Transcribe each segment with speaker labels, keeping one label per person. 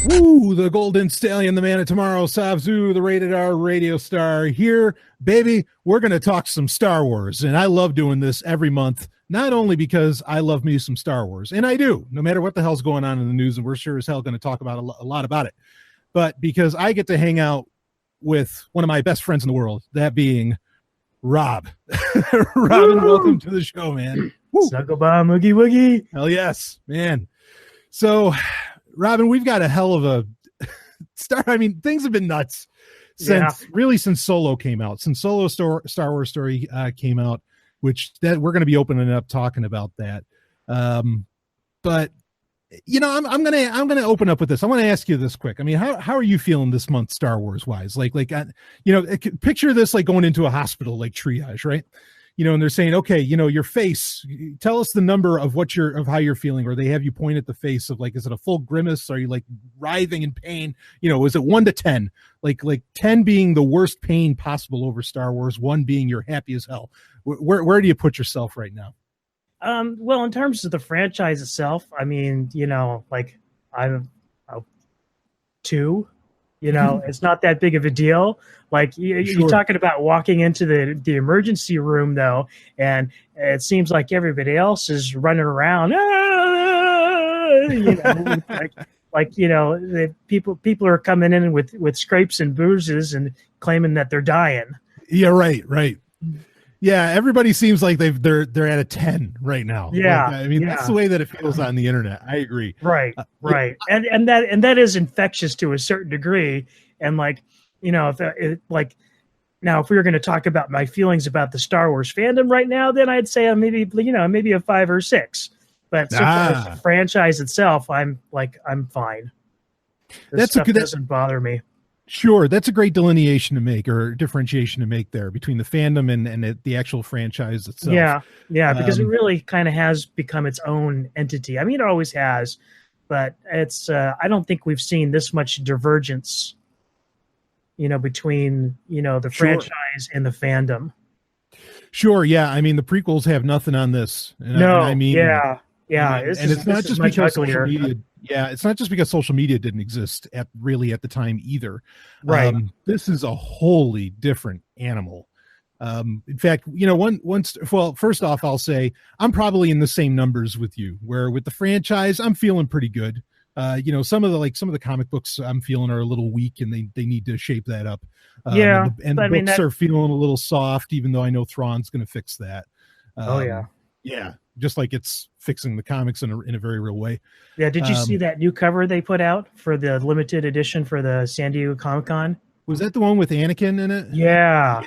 Speaker 1: Woo, the Golden Stallion, the man of tomorrow, Savzu, the rated R radio star here. Baby, we're going to talk some Star Wars. And I love doing this every month, not only because I love me some Star Wars, and I do, no matter what the hell's going on in the news, and we're sure as hell going to talk about a lot about it, but because I get to hang out with one of my best friends in the world, that being Rob. Robin, welcome to the show, man.
Speaker 2: Snuggle bomb, oogie woogie.
Speaker 1: Hell yes, man. So, Robin, we've got a hell of a start. I mean, things have been nuts since Solo came out, since Solo Star Wars Story came out, which that we're going to be opening up talking about that. But you know, I'm gonna open up with this. I want to ask you this quick. I mean, how are you feeling this month, Star Wars wise? Like you know, picture this like going into a hospital, like triage, right? You know, and they're saying, okay, you know, your face, tell us the number of how you're feeling, or they have you point at the face of like, is it a full grimace? Are you like writhing in pain? You know, is it 1 to 10? Like 10 being the worst pain possible over Star Wars, 1 being you're happy as hell. Where do you put yourself right now?
Speaker 2: Well, in terms of the franchise itself, I mean, you know, like I'm 2. You know, it's not that big of a deal. Like you're talking about walking into the emergency room, though, and it seems like everybody else is running around. You know, like you know, the people are coming in with scrapes and bruises and claiming that they're dying.
Speaker 1: Yeah, right. Yeah, everybody seems like they're at a 10 right now.
Speaker 2: Yeah,
Speaker 1: like, I mean that's the way that it feels on the internet. I agree.
Speaker 2: Right. And that is infectious to a certain degree. And like, you know, if we were going to talk about my feelings about the Star Wars fandom right now, then I'd say maybe a 5 or 6. But so far as the franchise itself, I'm fine. That doesn't bother me.
Speaker 1: Sure, that's a great delineation to make, or differentiation to make there between the fandom and the actual franchise itself.
Speaker 2: Yeah, because it really kind of has become its own entity. I mean, it always has, but it's I don't think we've seen this much divergence, you know, between, you know, the franchise and the fandom.
Speaker 1: Sure, yeah. I mean, the prequels have nothing on this.
Speaker 2: I mean,
Speaker 1: and it's not just because social media. Yeah, it's not just because social media didn't exist at the time either.
Speaker 2: Right.
Speaker 1: This is a wholly different animal. In fact, you know, first off, I'll say I'm probably in the same numbers with you, where with the franchise, I'm feeling pretty good. You know, some of the comic books I'm feeling are a little weak, and they need to shape that up. And the books are feeling a little soft, even though I know Thrawn's going to fix that. Yeah, just like it's fixing the comics in a very real way.
Speaker 2: Yeah, did you see that new cover they put out for the limited edition for the San Diego Comic-Con?
Speaker 1: Was that the one with Anakin in it?
Speaker 2: Yeah,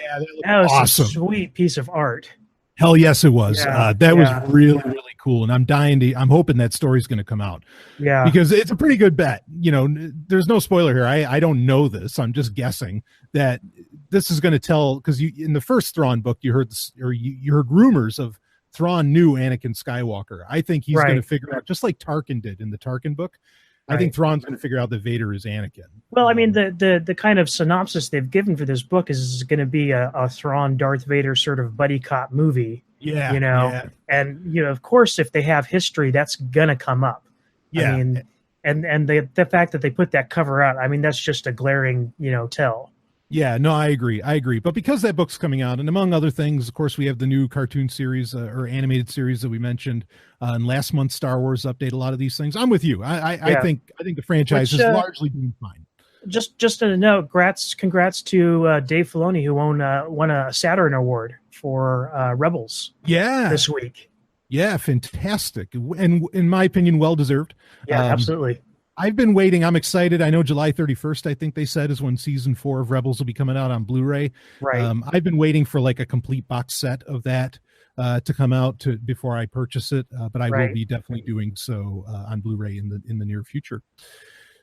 Speaker 2: that was
Speaker 1: awesome.
Speaker 2: A sweet piece of art.
Speaker 1: Hell yes, it was. That was really, really cool, and I'm hoping that story's going to come out.
Speaker 2: Yeah,
Speaker 1: because it's a pretty good bet. You know, there's no spoiler here. I don't know this. I'm just guessing that this is going to tell, because in the first Thrawn book you heard this, or you heard rumors of Thrawn knew Anakin Skywalker. I think he's going to figure out, just like Tarkin did in the Tarkin book. I think Thrawn's going to figure out that Vader is Anakin.
Speaker 2: Well, I mean, the kind of synopsis they've given for this book is going to be a Thrawn Darth Vader sort of buddy cop movie.
Speaker 1: Yeah,
Speaker 2: you know, and you know, of course, if they have history, that's going to come up.
Speaker 1: Yeah,
Speaker 2: I mean, and the fact that they put that cover out, I mean, that's just a glaring, you know, tell.
Speaker 1: Yeah, no, I agree. But because that book's coming out, and among other things, of course, we have the new cartoon series or animated series that we mentioned in last month's Star Wars update. A lot of these things, I'm with you. I think the franchise is largely doing fine.
Speaker 2: Just a note, congrats to Dave Filoni, who won a Saturn Award for Rebels.
Speaker 1: Yeah,
Speaker 2: this week.
Speaker 1: Yeah, fantastic, and in my opinion, well deserved.
Speaker 2: Yeah, absolutely.
Speaker 1: I've been waiting. I'm excited. I know July 31st, I think they said, is when season 4 of Rebels will be coming out on Blu-ray.
Speaker 2: Right.
Speaker 1: I've been waiting for like a complete box set of that to come out before I purchase it. But I will be definitely doing so on Blu-ray in the near future.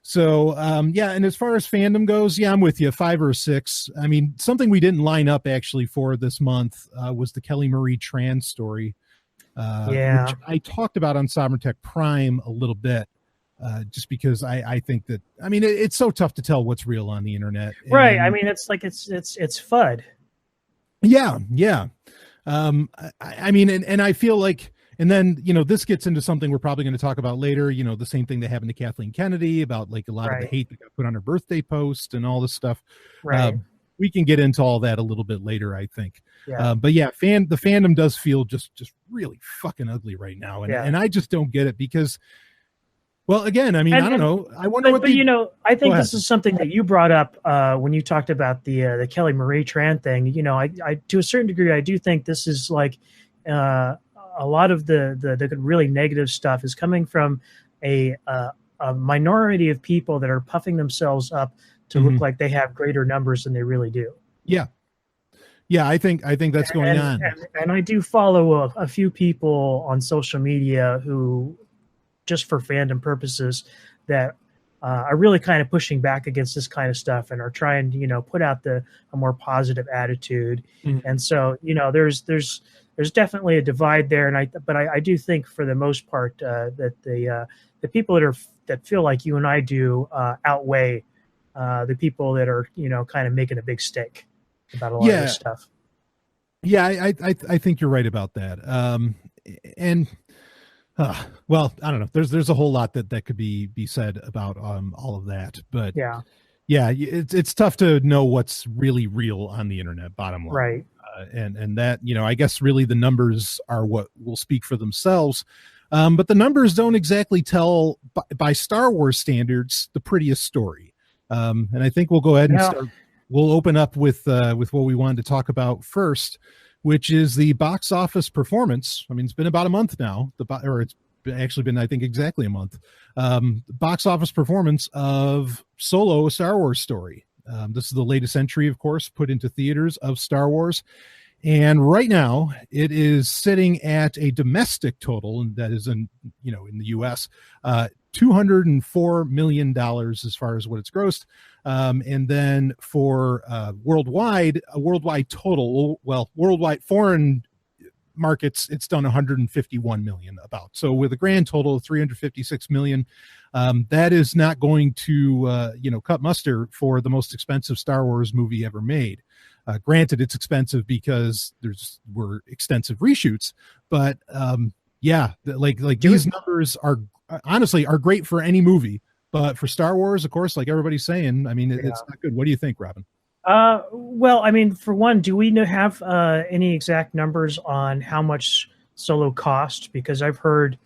Speaker 1: So, and as far as fandom goes, I'm with you, 5 or 6. I mean, something we didn't line up actually for this month was the Kelly Marie Tran story, which I talked about on Sovryn Tech Prime a little bit. Just because I think that, I mean, it's so tough to tell what's real on the internet.
Speaker 2: Right. I mean, it's like, it's FUD.
Speaker 1: Yeah. I mean, and I feel like And then, this gets into something we're probably going to talk about later, the same thing that happened to Kathleen Kennedy about like a lot of the hate that got put on her birthday post and all this stuff.
Speaker 2: Right.
Speaker 1: We can get into all that a little bit later, I think.
Speaker 2: Yeah.
Speaker 1: But yeah, the fandom does feel just really fucking ugly right now. And I just don't get it because, well, again, I mean, I don't know. I wonder what.
Speaker 2: But I think this is something that you brought up when you talked about the Kelly Marie Tran thing. I to a certain degree, I do think this is like a lot of the really negative stuff is coming from a minority of people that are puffing themselves up to look like they have greater numbers than they really do.
Speaker 1: Yeah. Yeah, I think that's going on.
Speaker 2: And I do follow a few people on social media who, just for fandom purposes, that are really kind of pushing back against this kind of stuff and are trying to, put out a more positive attitude. And so, there's definitely a divide there. But I do think for the most part that the people that feel like you and I do outweigh the people that are, kind of making a big stink about a lot of this stuff.
Speaker 1: Yeah, I think you're right about that. Well, I don't know. There's a whole lot that could be said about all of that, but yeah, it's tough to know what's really real on the internet. Bottom line,
Speaker 2: right?
Speaker 1: And that I guess really the numbers are what will speak for themselves. But the numbers don't exactly tell by Star Wars standards the prettiest story. And I think we'll go ahead and start. We'll open up with what we wanted to talk about first, which is the box office performance. I mean, it's been about a month now. It's actually been, I think, exactly a month. Box office performance of Solo: A Star Wars Story. This is the latest entry, of course, put into theaters of Star Wars. And right now, it is sitting at a domestic total, and that is in the U.S., $204 million as far as what it's grossed. And then for worldwide total, worldwide foreign markets, it's done 151 million about. So with a grand total of 356 million, that is not going to, cut muster for the most expensive Star Wars movie ever made. Granted, it's expensive because were extensive reshoots, but these numbers are honestly great for any movie, but for Star Wars, of course, like everybody's saying, I mean, it's not good. What do you think, Robin?
Speaker 2: Well, I mean, for one, do we have any exact numbers on how much Solo cost? Because I've heard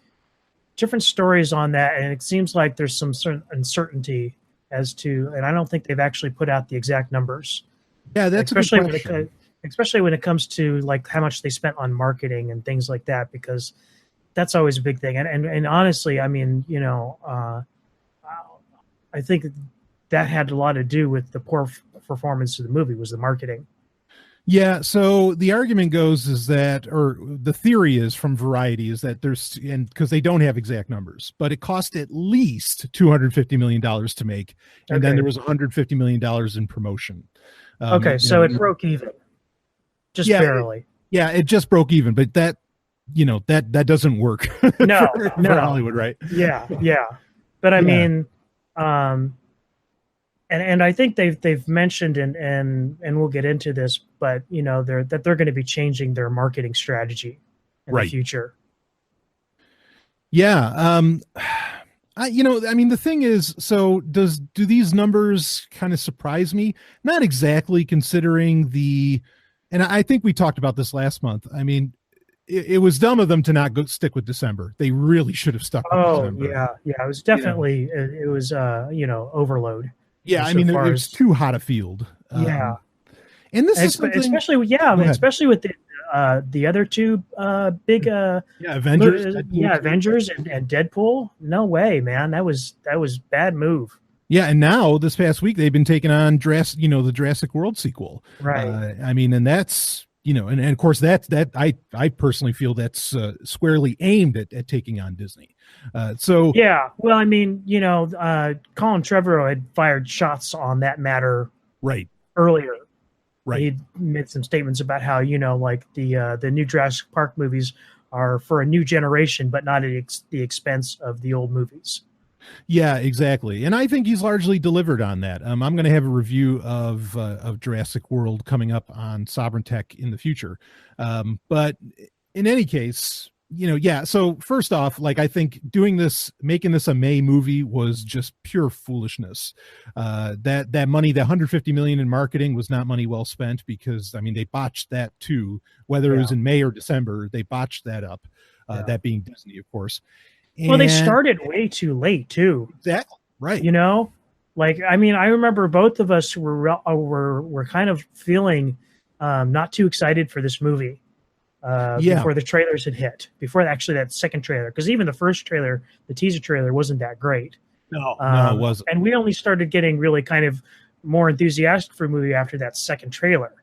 Speaker 2: different stories on that, and it seems like there's some certain uncertainty as to, and I don't think they've actually put out the exact numbers. Yeah, that's especially when it comes to like how much they spent on marketing and things like that, because that's always a big thing. And honestly, I mean, I think that had a lot to do with the poor performance of the movie, was the marketing.
Speaker 1: Yeah. So the argument goes is that, or the theory is from Variety, is that because they don't have exact numbers, but it cost at least $250 million to make. And then there was $150 million in promotion.
Speaker 2: It broke even. Just barely.
Speaker 1: It just broke even, but that doesn't work.
Speaker 2: No,
Speaker 1: for Hollywood, right?
Speaker 2: Yeah. But I mean, and I think they've mentioned and we'll get into this, but they're going to be changing their marketing strategy in the future.
Speaker 1: Yeah. I mean, the thing is, so do these numbers kind of surprise me? Not exactly, considering and I think we talked about this last month. I mean, it was dumb of them to not stick with December. They really should have stuck with December. Yeah.
Speaker 2: It was definitely, it was, overload.
Speaker 1: Yeah. I mean, it was too hot a field.
Speaker 2: Yeah.
Speaker 1: And this is something,
Speaker 2: especially with the other two big
Speaker 1: Avengers.
Speaker 2: Avengers and Deadpool. No way, man. That was bad move.
Speaker 1: Yeah, and now this past week they've been taking on the Jurassic World sequel.
Speaker 2: Right.
Speaker 1: I mean, and that's and of course that I personally feel that's squarely aimed at taking on Disney.
Speaker 2: Yeah, well, I mean, Colin Trevorrow had fired shots on that matter earlier.
Speaker 1: Right.
Speaker 2: He made some statements about how, like the new Jurassic Park movies are for a new generation, but not at the expense of the old movies.
Speaker 1: Yeah, exactly. And I think he's largely delivered on that. I'm going to have a review of Jurassic World coming up on Sovryn Tech in the future. But in any case, yeah. So first off, like, I think making this a May movie was just pure foolishness. That money, the 150 million in marketing, was not money well spent, because I mean, they botched that too. Whether it was in May or December, they botched that up. That being Disney, of course.
Speaker 2: Well, they started way too late too.
Speaker 1: Exactly. Right.
Speaker 2: Like, I mean, I remember both of us were kind of feeling not too excited for this movie. Before the trailers had hit, before actually that second trailer, because even the first trailer, the teaser trailer, wasn't that great.
Speaker 1: No, it wasn't.
Speaker 2: And we only started getting really kind of more enthusiastic for a movie after that second trailer.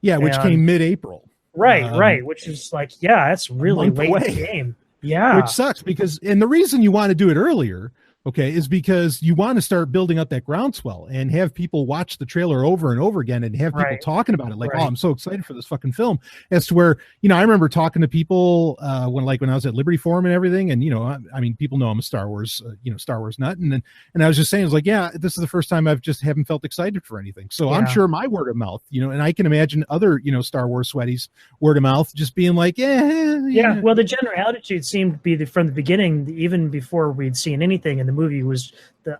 Speaker 1: Yeah, which came mid-April.
Speaker 2: Right. Which is like, that's really late in the game. Yeah.
Speaker 1: Which sucks, and the reason you want to do it earlier, okay, is because you want to start building up that groundswell and have people watch the trailer over and over again and have people talking about it. Like, oh, I'm so excited for this fucking film. As to where, I remember talking to people when I was at Liberty Forum and everything. And, I mean, people know I'm a Star Wars nut. And I was just saying, I was like, yeah, this is the first time I've just haven't felt excited for anything. So I'm sure my word of mouth, and I can imagine other, Star Wars sweaties word of mouth just being like, yeah.
Speaker 2: Well, the general attitude seemed to be from the beginning, even before we'd seen anything in the movie, was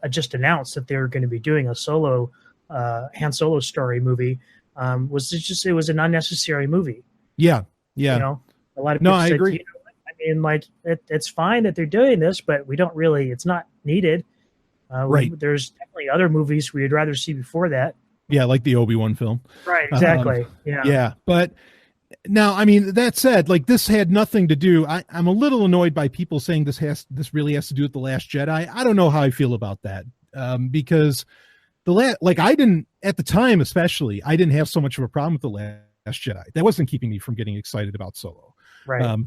Speaker 2: just announced that they were going to be doing a solo Han Solo story movie. It was an unnecessary movie.
Speaker 1: Yeah.
Speaker 2: A lot of people
Speaker 1: I
Speaker 2: said,
Speaker 1: agree.
Speaker 2: I mean, like, it's fine that they're doing this, but we don't really, it's not needed. There's definitely other movies we'd rather see before that.
Speaker 1: Yeah, like the Obi-Wan film.
Speaker 2: Right, exactly.
Speaker 1: Yeah, but now, I mean, that said, like, this had nothing to do. I'm a little annoyed by people saying this really has to do with The Last Jedi. I don't know how I feel about that, because I didn't, at the time especially, I didn't have so much of a problem with The Last Jedi. That wasn't keeping me from getting excited about Solo.
Speaker 2: Right.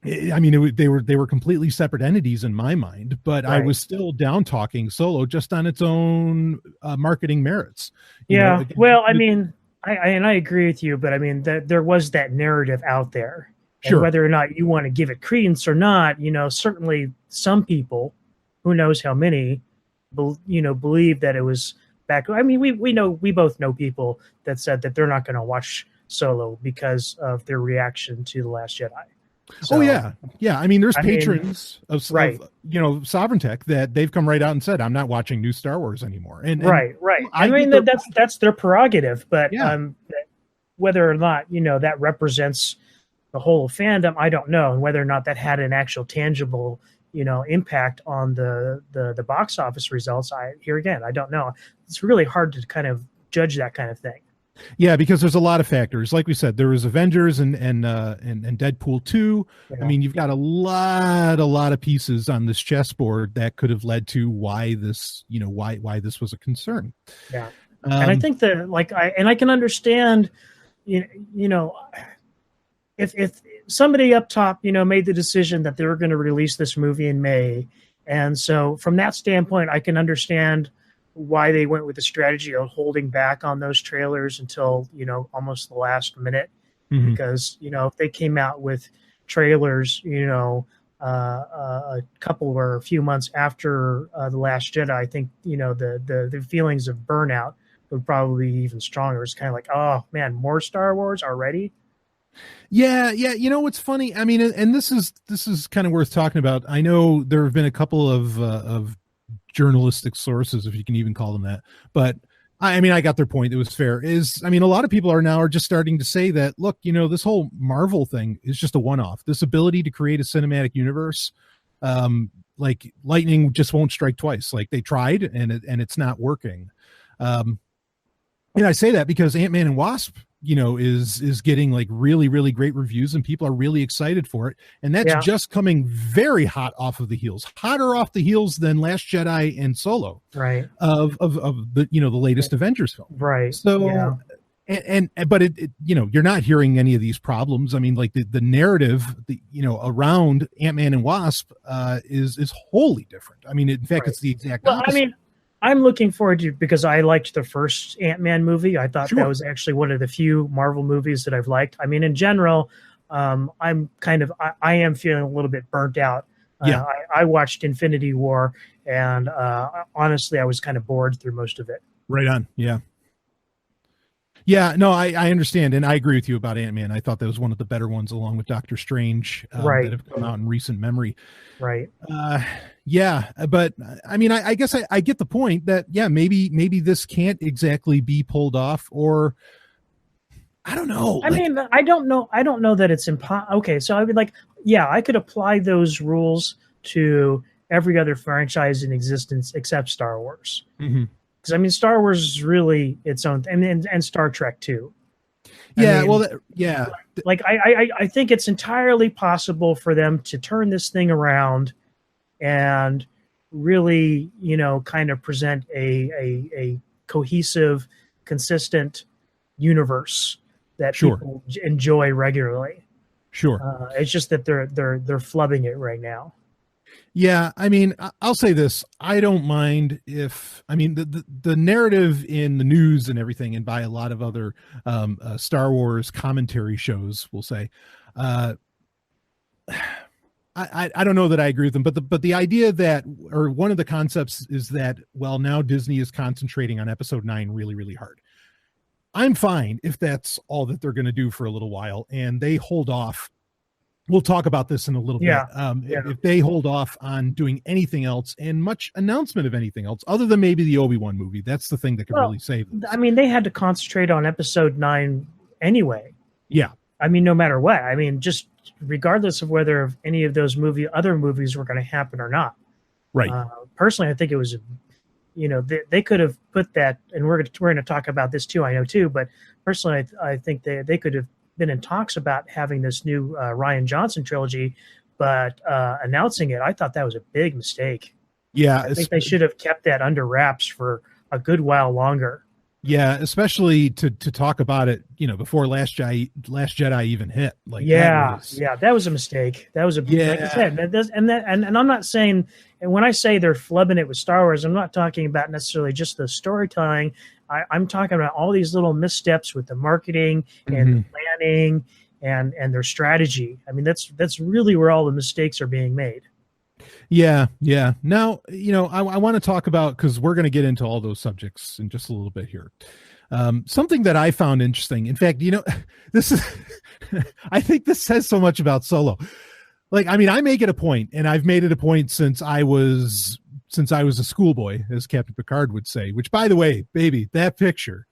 Speaker 1: I mean, they were completely separate entities in my mind, but I was still down talking Solo just on its own marketing merits.
Speaker 2: Well, I mean, I agree with you, but I mean, there was that narrative out there. And whether or not you want to give it credence or not, certainly some people, who knows how many, believe that it was back. I mean, we both know people that said that they're not going to watch Solo because of their reaction to The Last Jedi. So,
Speaker 1: yeah. I mean, there's patrons of Sovryn Tech that they've come right out and said, I'm not watching new Star Wars anymore. And
Speaker 2: I mean, that's their prerogative, but whether or not that represents the whole fandom, I don't know, and whether or not that had an actual tangible impact on the box office results, I don't know. It's really hard to kind of judge that kind of thing.
Speaker 1: Yeah, because there's a lot of factors. Like we said, there was Avengers and Deadpool 2. Yeah. I mean, you've got a lot of pieces on this chessboard that could have led to why this was a concern.
Speaker 2: Yeah. And I think that, I can understand, if somebody up top, made the decision that they were going to release this movie in May. And so from that standpoint, I can understand why they went with the strategy of holding back on those trailers until, almost the last minute, because, if they came out with trailers, a couple or a few months after The Last Jedi, I think, the feelings of burnout would probably be even stronger. It's kind of like, oh man, more Star Wars already.
Speaker 1: Yeah. What's funny, I mean, and this is kind of worth talking about. I know there have been a couple of journalistic sources, if you can even call them that, but I mean, I got their point. It was fair. A lot of people are just starting to say that, look, this whole Marvel thing is just a one-off. This ability to create a cinematic universe, like lightning just won't strike twice. Like, they tried and it's not working. And I say that because Ant-Man and Wasp, is getting like really, really great reviews and people are really excited for it. And that's just coming very hot off of the heels, hotter off the heels than Last Jedi and Solo,
Speaker 2: right?
Speaker 1: Of the, the latest Avengers film.
Speaker 2: Right.
Speaker 1: So, but it you're not hearing any of these problems. I mean, like the narrative, around Ant-Man and Wasp, is wholly different. I mean, in fact, it's the exact opposite.
Speaker 2: I mean, I'm looking forward to, because I liked the first Ant-Man movie. I thought that was actually one of the few Marvel movies that I've liked. I mean, in general, I am feeling a little bit burnt out. I watched Infinity War, and honestly, I was kind of bored through most of it.
Speaker 1: Right on. Yeah. Yeah, no, I understand, and I agree with you about Ant-Man. I thought that was one of the better ones, along with Doctor Strange, that have come out in recent memory.
Speaker 2: Right.
Speaker 1: Yeah, but I mean, I guess I get the point that, yeah, maybe this can't exactly be pulled off, or I don't know.
Speaker 2: I mean, I don't know that it's impossible. Okay, so I would like, yeah, I could apply those rules to every other franchise in existence except Star Wars. Because I mean, Star Wars is really its own, and Star Trek too.
Speaker 1: Yeah,
Speaker 2: I mean,
Speaker 1: yeah.
Speaker 2: Like I think it's entirely possible for them to turn this thing around and really, kind of present a cohesive, consistent universe that people enjoy regularly.
Speaker 1: Sure.
Speaker 2: It's just that they're flubbing it right now.
Speaker 1: Yeah, I mean, I'll say this. I don't mind if, I mean, the narrative in the news and everything, and by a lot of other Star Wars commentary shows, we'll say, I don't know that I agree with them, but the idea that, or one of the concepts is that, well, now Disney is concentrating on Episode 9 really, really hard. I'm fine if that's all that they're going to do for a little while, and they hold off. We'll talk about this in a little bit. If they hold off on doing anything else, and much announcement of anything else, other than maybe the Obi-Wan movie, that's the thing that could really save them.
Speaker 2: I mean, they had to concentrate on Episode 9 anyway.
Speaker 1: Yeah.
Speaker 2: I mean, no matter what. I mean, just regardless of whether any of those other movies were going to happen or not.
Speaker 1: Right.
Speaker 2: Personally, I think it was, they could have put that, and we're going to talk about this too, I know too, but personally, I think they could have been in talks about having this new Rian Johnson trilogy, but announcing it, I thought that was a big mistake.
Speaker 1: Yeah.
Speaker 2: I think they should have kept that under wraps for a good while longer.
Speaker 1: Yeah, especially to talk about it, before Last Jedi even hit. Like,
Speaker 2: that was a mistake. That was like I said, and I'm not saying, and when I say they're flubbing it with Star Wars, I'm not talking about necessarily just the storytelling. I'm talking about all these little missteps with the marketing and the planning and their strategy. I mean, that's really where all the mistakes are being made.
Speaker 1: Yeah. Now, I want to talk about, because we're going to get into all those subjects in just a little bit here. Something that I found interesting. In fact, this is, I think this says so much about Solo. Like, I mean, I make it a point, and I've made it a point since I was a schoolboy, as Captain Picard would say, which, by the way, baby, that picture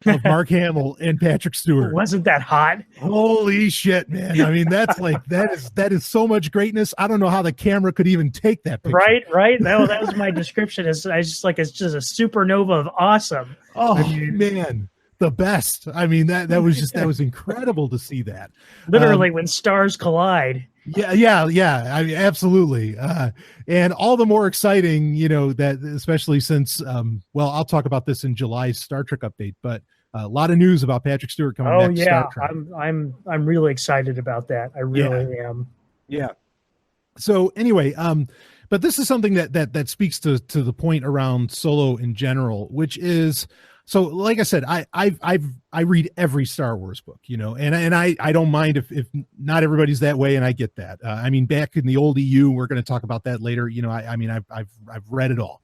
Speaker 1: of Mark Hamill and Patrick Stewart.
Speaker 2: Wasn't that hot?
Speaker 1: Holy shit, man. I mean, that's like, that is so much greatness. I don't know how the camera could even take that picture.
Speaker 2: Right. That was my description. It's just a supernova of awesome.
Speaker 1: Oh, man. The best. I mean, that was incredible to see that.
Speaker 2: Literally when stars collide.
Speaker 1: Yeah. I mean, absolutely. And all the more exciting, that especially since, I'll talk about this in July's Star Trek update, but a lot of news about Patrick Stewart coming back to Star Trek.
Speaker 2: I'm really excited about that. I really am.
Speaker 1: Yeah. So anyway, but this is something that speaks to the point around Solo in general, which is, so like I said, I read every Star Wars book, and I don't mind if not everybody's that way, and I get that. I mean, back in the old EU, we're going to talk about that later. I mean, I've read it all,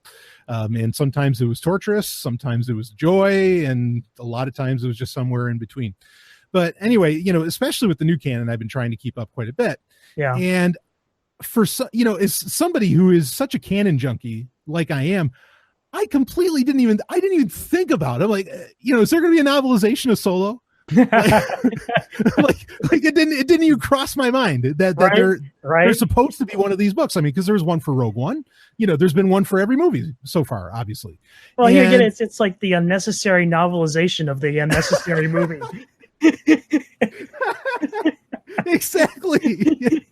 Speaker 1: and sometimes it was torturous, sometimes it was joy, and a lot of times it was just somewhere in between. But anyway, especially with the new canon, I've been trying to keep up quite a bit. Yeah, and for as somebody who is such a canon junkie like I am, I didn't even think about it. Like, is there going to be a novelization of Solo? like it didn't even cross my mind that there's supposed to be one of these books. I mean, because there's one for Rogue One. There's been one for every movie so far, obviously.
Speaker 2: Well, here again, it's like the unnecessary novelization of the unnecessary movie.
Speaker 1: Exactly.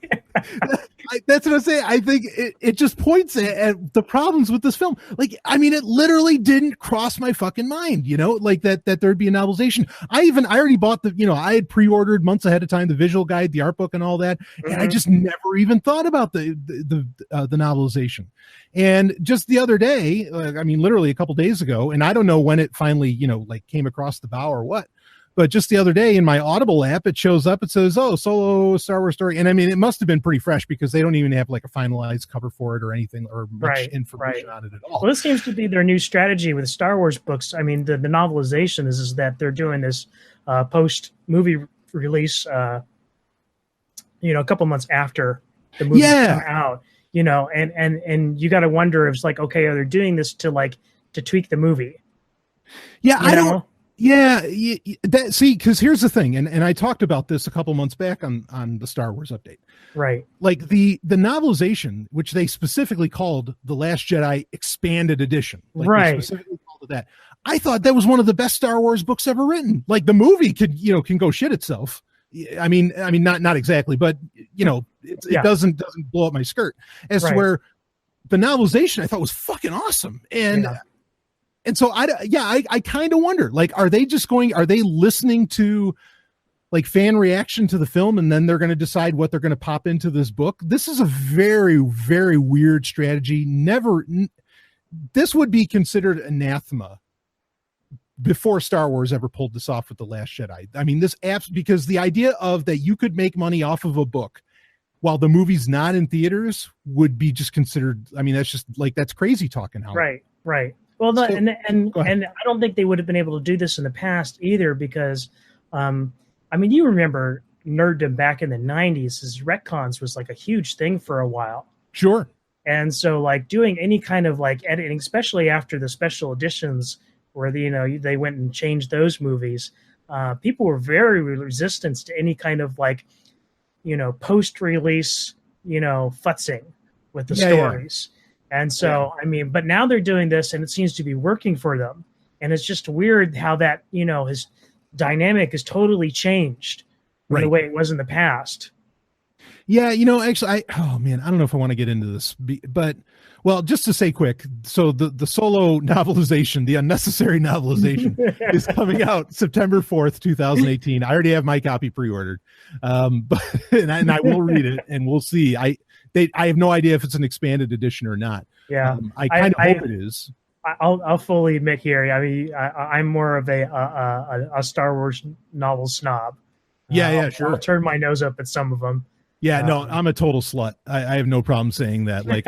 Speaker 1: That's what I'm saying. I think it just points at the problems with this film. Like, I mean, it literally didn't cross my fucking mind, like that there'd be a novelization. I already bought I had pre-ordered months ahead of time the visual guide, the art book, and all that, and I just never even thought about the novelization. And just the other day, I mean, literally a couple days ago, and I don't know when it finally, came across the bow or what. But just the other day in my Audible app, it shows up. It says, "Oh, solo Star Wars story," and I mean, it must have been pretty fresh because they don't even have like a finalized cover for it or anything or much information on it at all.
Speaker 2: Well, this seems to be their new strategy with Star Wars books. I mean, the novelization is that they're doing this post movie release, a couple months after the movie come out. And you got to wonder if it's like, okay, are they doing this to tweak the movie?
Speaker 1: Yeah, I don't. Yeah, because here's the thing, and I talked about this a couple months back on the Star Wars update.
Speaker 2: Right.
Speaker 1: Like the novelization, which they specifically called The Last Jedi Expanded Edition. Like
Speaker 2: right.
Speaker 1: They specifically called it that. I thought that was one of the best Star Wars books ever written. Like the movie can go shit itself. I mean, not exactly, but it doesn't blow up my skirt as to where the novelization I thought was fucking awesome. And so I kind of wonder, like, are they listening to like fan reaction to the film and then they're going to decide what they're going to pop into this book? This is a very, very weird strategy. This would be considered anathema before Star Wars ever pulled this off with The Last Jedi. I mean, because the idea of that you could make money off of a book while the movie's not in theaters would be just considered. I mean, that's crazy talking.
Speaker 2: Right. Well, and I don't think they would have been able to do this in the past either because, you remember nerddom back in the 90s, as retcons was like a huge thing for a while.
Speaker 1: Sure.
Speaker 2: And so like doing any kind of like editing, especially after the special editions where they went and changed those movies, people were very resistant to any kind of like, post-release, futzing with the stories. Yeah. And so, but now they're doing this and it seems to be working for them. And it's just weird how that, his dynamic has totally changed from the way it was in the past.
Speaker 1: Yeah. Actually, I don't know if I want to get into this, but just to say quick. So the solo novelization, the unnecessary novelization is coming out September 4th, 2018. I already have my copy pre-ordered. But I will read it and we'll see. I have no idea if it's an expanded edition or not.
Speaker 2: Yeah,
Speaker 1: I kind of hope it is.
Speaker 2: I'll fully admit here. I mean, I'm more of a Star Wars novel snob.
Speaker 1: Sure.
Speaker 2: I'll turn my nose up at some of them.
Speaker 1: Yeah, no, I'm a total slut. I have no problem saying that. Like,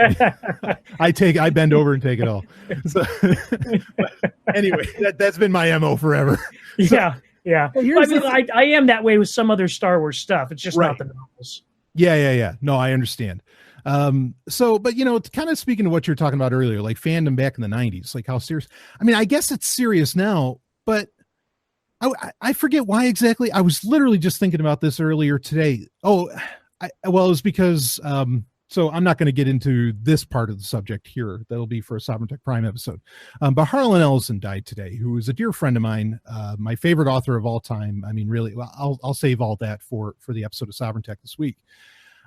Speaker 1: I bend over and take it all. So, anyway, that's been my MO forever. So,
Speaker 2: yeah. I am that way with some other Star Wars stuff. It's just not the novels.
Speaker 1: Yeah. No, I understand. But kind of speaking to what you're talking about earlier, like fandom back in the 90s, like how serious. I mean, I guess it's serious now, but I forget why exactly. I was literally just thinking about this earlier today. It was because, so I'm not going to get into this part of the subject here. That'll be for a Sovryn Tech Prime episode. But Harlan Ellison died today, who is a dear friend of mine, my favorite author of all time. I mean, really, I'll save all that for the episode of Sovryn Tech this week.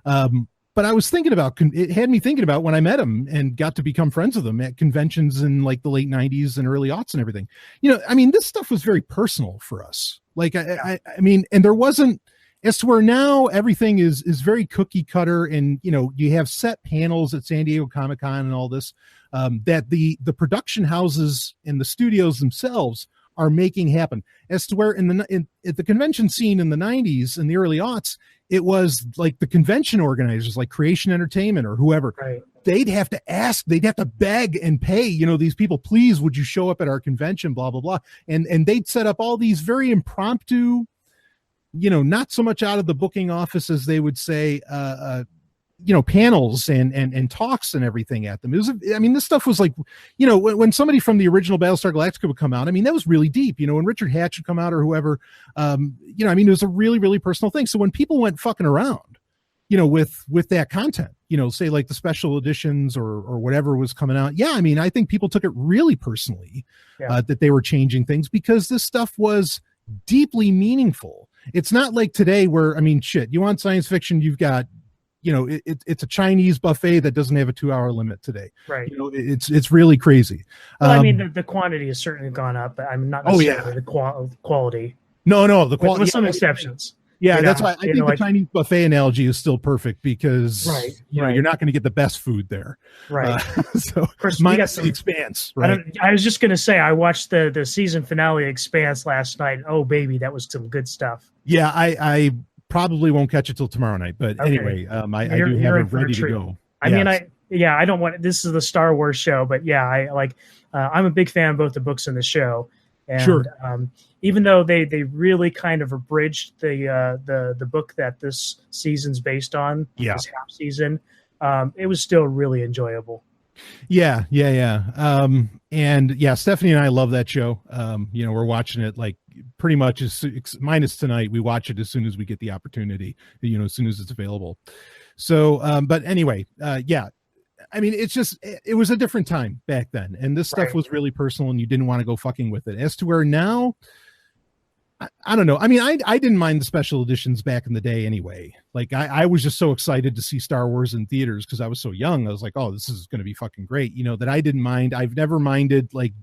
Speaker 1: But I was thinking it had me thinking about when I met him and got to become friends with him at conventions in like the late 90s and early aughts and everything. This stuff was very personal for us. Like, I mean, and there wasn't, as to where now everything is very cookie cutter and, you have set panels at San Diego Comic-Con and all this, that the production houses and the studios themselves are making happen. As to where at the convention scene in the 90s and the early aughts, it was like the convention organizers like Creation Entertainment or whoever, they'd have to beg and pay, these people, please, would you show up at our convention, blah, blah, blah. And they'd set up all these very impromptu, not so much out of the booking office as they would say, panels and talks and everything at them. This stuff was like, when somebody from the original Battlestar Galactica would come out, that was really deep, when Richard Hatch would come out or whoever, it was a really, really personal thing. So when people went fucking around, with that content, say like the special editions or whatever was coming out. Yeah. I think people took it really personally, that they were changing things because this stuff was deeply meaningful. It's not like today where, you want science fiction, you've got, it's a Chinese buffet that doesn't have a 2-hour limit today.
Speaker 2: Right.
Speaker 1: It's really crazy.
Speaker 2: Well, the quantity has certainly gone up, but I'm not necessarily the quality.
Speaker 1: No, the quality
Speaker 2: with some exceptions.
Speaker 1: Yeah, that's why I think the Chinese buffet analogy is still perfect because you're not going to get the best food there.
Speaker 2: Right.
Speaker 1: So minus the Expanse, right?
Speaker 2: I was just going to say, I watched the season finale Expanse last night. Oh, baby, that was some good stuff.
Speaker 1: Yeah, I probably won't catch it till tomorrow night. But anyway, I do have it ready to go.
Speaker 2: I mean, I don't want, this is the Star Wars show, but yeah, I'm a big fan of both the books and the show. And even though they really kind of abridged the book that this season's based on, this half season, it was still really enjoyable.
Speaker 1: Yeah. And yeah, Stephanie and I love that show. We're watching it like pretty much minus tonight. We watch it as soon as we get the opportunity, as soon as it's available. So, but anyway, I mean, it was a different time back then, and this stuff was really personal, and you didn't want to go fucking with it. As to where now, I don't know. I mean, I didn't mind the special editions back in the day anyway. Like, I was just so excited to see Star Wars in theaters because I was so young. I was like, oh, this is going to be fucking great, that I didn't mind. I've never minded, like,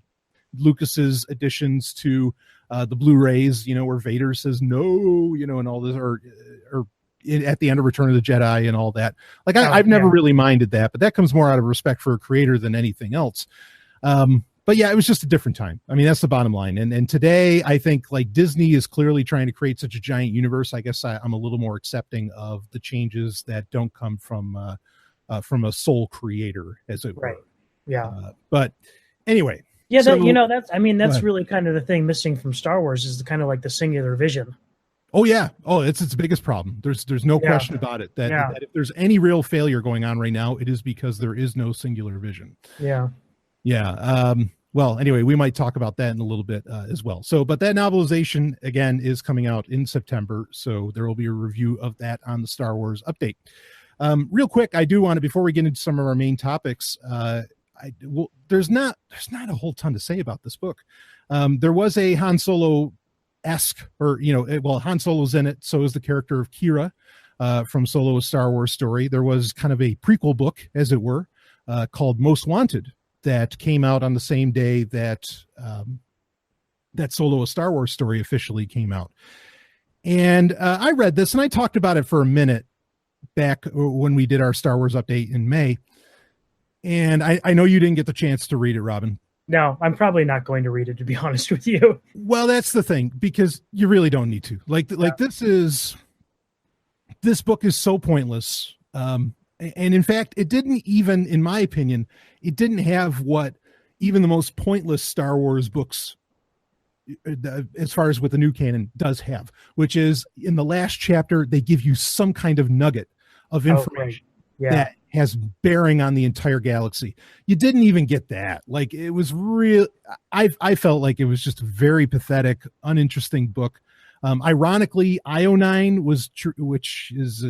Speaker 1: Lucas's additions to the Blu-rays, where Vader says no, and all this, or at the end of Return of the Jedi and all that. Like, I've never really minded that, but that comes more out of respect for a creator than anything else. But yeah, it was just a different time. I mean, that's the bottom line. And today I think like Disney is clearly trying to create such a giant universe. I guess I'm a little more accepting of the changes that don't come from a sole creator, as it were.
Speaker 2: Right. Yeah.
Speaker 1: But anyway.
Speaker 2: Yeah. That's really kind of the thing missing from Star Wars is the kind of like the singular vision.
Speaker 1: Oh yeah. Oh, it's its biggest problem. There's no question about it that if there's any real failure going on right now, it is because there is no singular vision.
Speaker 2: Yeah.
Speaker 1: Yeah. Well, anyway, we might talk about that in a little bit as well. So, but that novelization again is coming out in September. So there will be a review of that on the Star Wars update. Real quick, I do want to, before we get into some of our main topics, there's not a whole ton to say about this book. There was a Han Solo-esque, or Han Solo's in it, so is the character of Kira from Solo: A Star Wars Story. There was kind of a prequel book, as it were, called Most Wanted, that came out on the same day that Solo: A Star Wars Story officially came out. And I read this, and I talked about it for a minute back when we did our Star Wars update in May. And I know you didn't get the chance to read it, Robin.
Speaker 2: No, I'm probably not going to read it, to be honest with you.
Speaker 1: Well, that's the thing, because you really don't need to. Like this book is so pointless. And in fact, it didn't even, in my opinion, it didn't have what even the most pointless Star Wars books, as far as what the new canon does have, which is in the last chapter, they give you some kind of nugget of information that has bearing on the entire galaxy. You didn't even get that. Like, it was real. I felt like it was just a very pathetic, uninteresting book. Ironically, IO9 which is a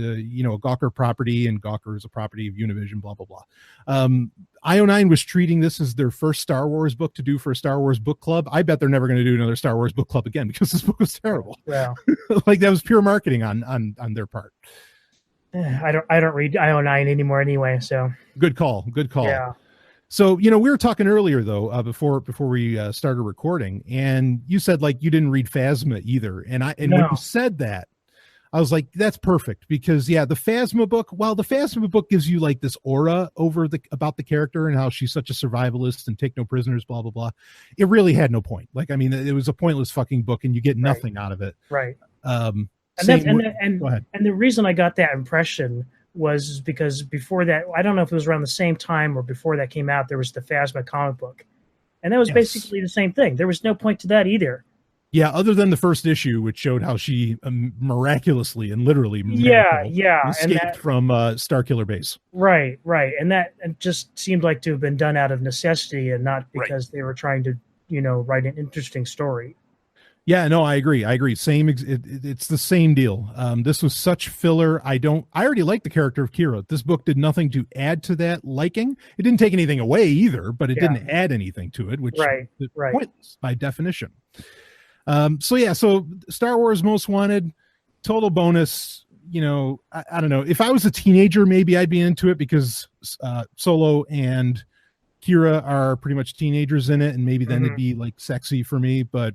Speaker 1: Gawker property, and Gawker is a property of Univision, blah blah blah. IO9 was treating this as their first Star Wars book to do for a Star Wars book club. I bet they're never going to do another Star Wars book club again because this book was terrible.
Speaker 2: Yeah,
Speaker 1: like that was pure marketing on their part.
Speaker 2: I don't read IO9 anymore anyway. So
Speaker 1: good call.
Speaker 2: Yeah.
Speaker 1: So, we were talking earlier, though, before we started recording, and you said, like, you didn't read Phasma either. And when you said that, I was like, that's perfect, because, the Phasma book, while the Phasma book gives you, like, this aura about the character and how she's such a survivalist and take no prisoners, blah, blah, blah, it really had no point. Like, I mean, it was a pointless fucking book, and you get nothing out of it.
Speaker 2: Right.
Speaker 1: Go ahead.
Speaker 2: And the reason I got that impression was because before that, I don't know if it was around the same time or before that came out, there was the Phasma comic book. And that was basically the same thing. There was no point to that either.
Speaker 1: Yeah, other than the first issue, which showed how she miraculously and literally escaped from Starkiller Base. Right.
Speaker 2: And that just seemed like to have been done out of necessity and not because they were trying to, write an interesting story.
Speaker 1: Yeah, no, I agree. Same. It's the same deal. This was such filler. I already like the character of Kira. This book did nothing to add to that liking. It didn't take anything away either, but it didn't add anything to it, which is pointless by definition. So Star Wars Most Wanted, total bonus. I don't know. If I was a teenager, maybe I'd be into it because Solo and Kira are pretty much teenagers in it, and maybe then it'd be like sexy for me, but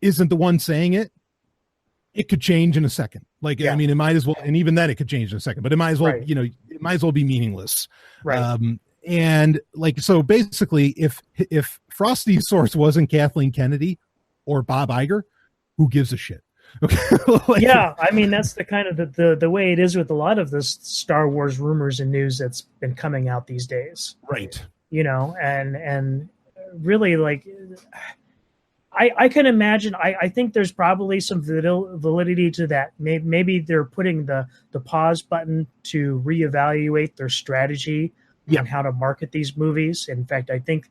Speaker 1: isn't the one saying it, it could change in a second. Like, I mean, it might as well, and even then it could change in a second, but it might as well, you know, it might as well be meaningless.
Speaker 2: Right.
Speaker 1: And like, so basically if Frosty's source wasn't Kathleen Kennedy or Bob Iger, who gives a shit? Okay. Like,
Speaker 2: yeah. I mean, that's the kind of the way it is with a lot of this Star Wars rumors and news that's been coming out these days.
Speaker 1: Right.
Speaker 2: You know, and really, like, I can imagine, I think there's probably some validity to that. Maybe they're putting the pause button to reevaluate their strategy on how to market these movies. In fact, I think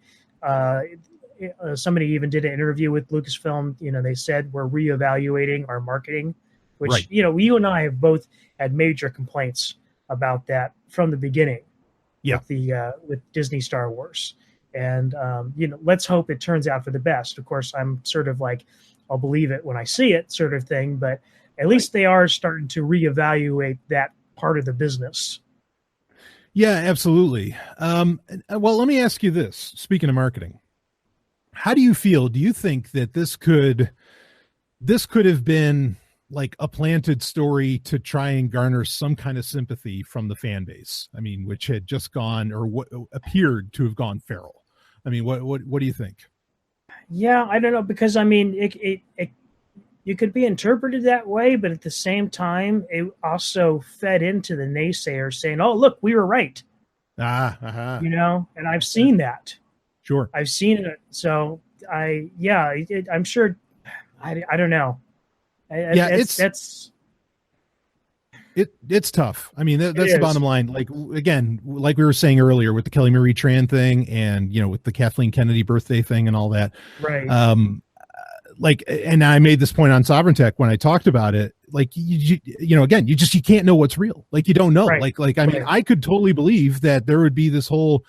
Speaker 2: somebody even did an interview with Lucasfilm. You know, they said we're reevaluating our marketing, which, you know, you and I have both had major complaints about that from the beginning. With Disney Star Wars. And, you know, let's hope it turns out for the best. Of course, I'm sort of like, I'll believe it when I see it sort of thing, but at least they are starting to reevaluate that part of the business.
Speaker 1: Yeah, absolutely. Well, let me ask you this. Speaking of marketing, how do you feel? Do you think that this could have been like a planted story to try and garner some kind of sympathy from the fan base? I mean, which had just gone, or what appeared to have gone feral. I mean, what do you think?
Speaker 2: Yeah, I don't know, because I mean, it you could be interpreted that way, but at the same time, it also fed into the naysayers saying, "Oh, look, we were right." You know, and I've seen that.
Speaker 1: Sure,
Speaker 2: I've seen it. So I'm sure. I don't know.
Speaker 1: It's tough. I mean, that's the bottom line. Like, again, like we were saying earlier with the Kelly Marie Tran thing, and, you know, with the Kathleen Kennedy birthday thing and all that.
Speaker 2: Right.
Speaker 1: Like, and I made this point on Sovryn Tech when I talked about it. Like, you know, again, you can't know what's real. Like, you don't know. Right. Like, I mean, I could totally believe that there would be this whole,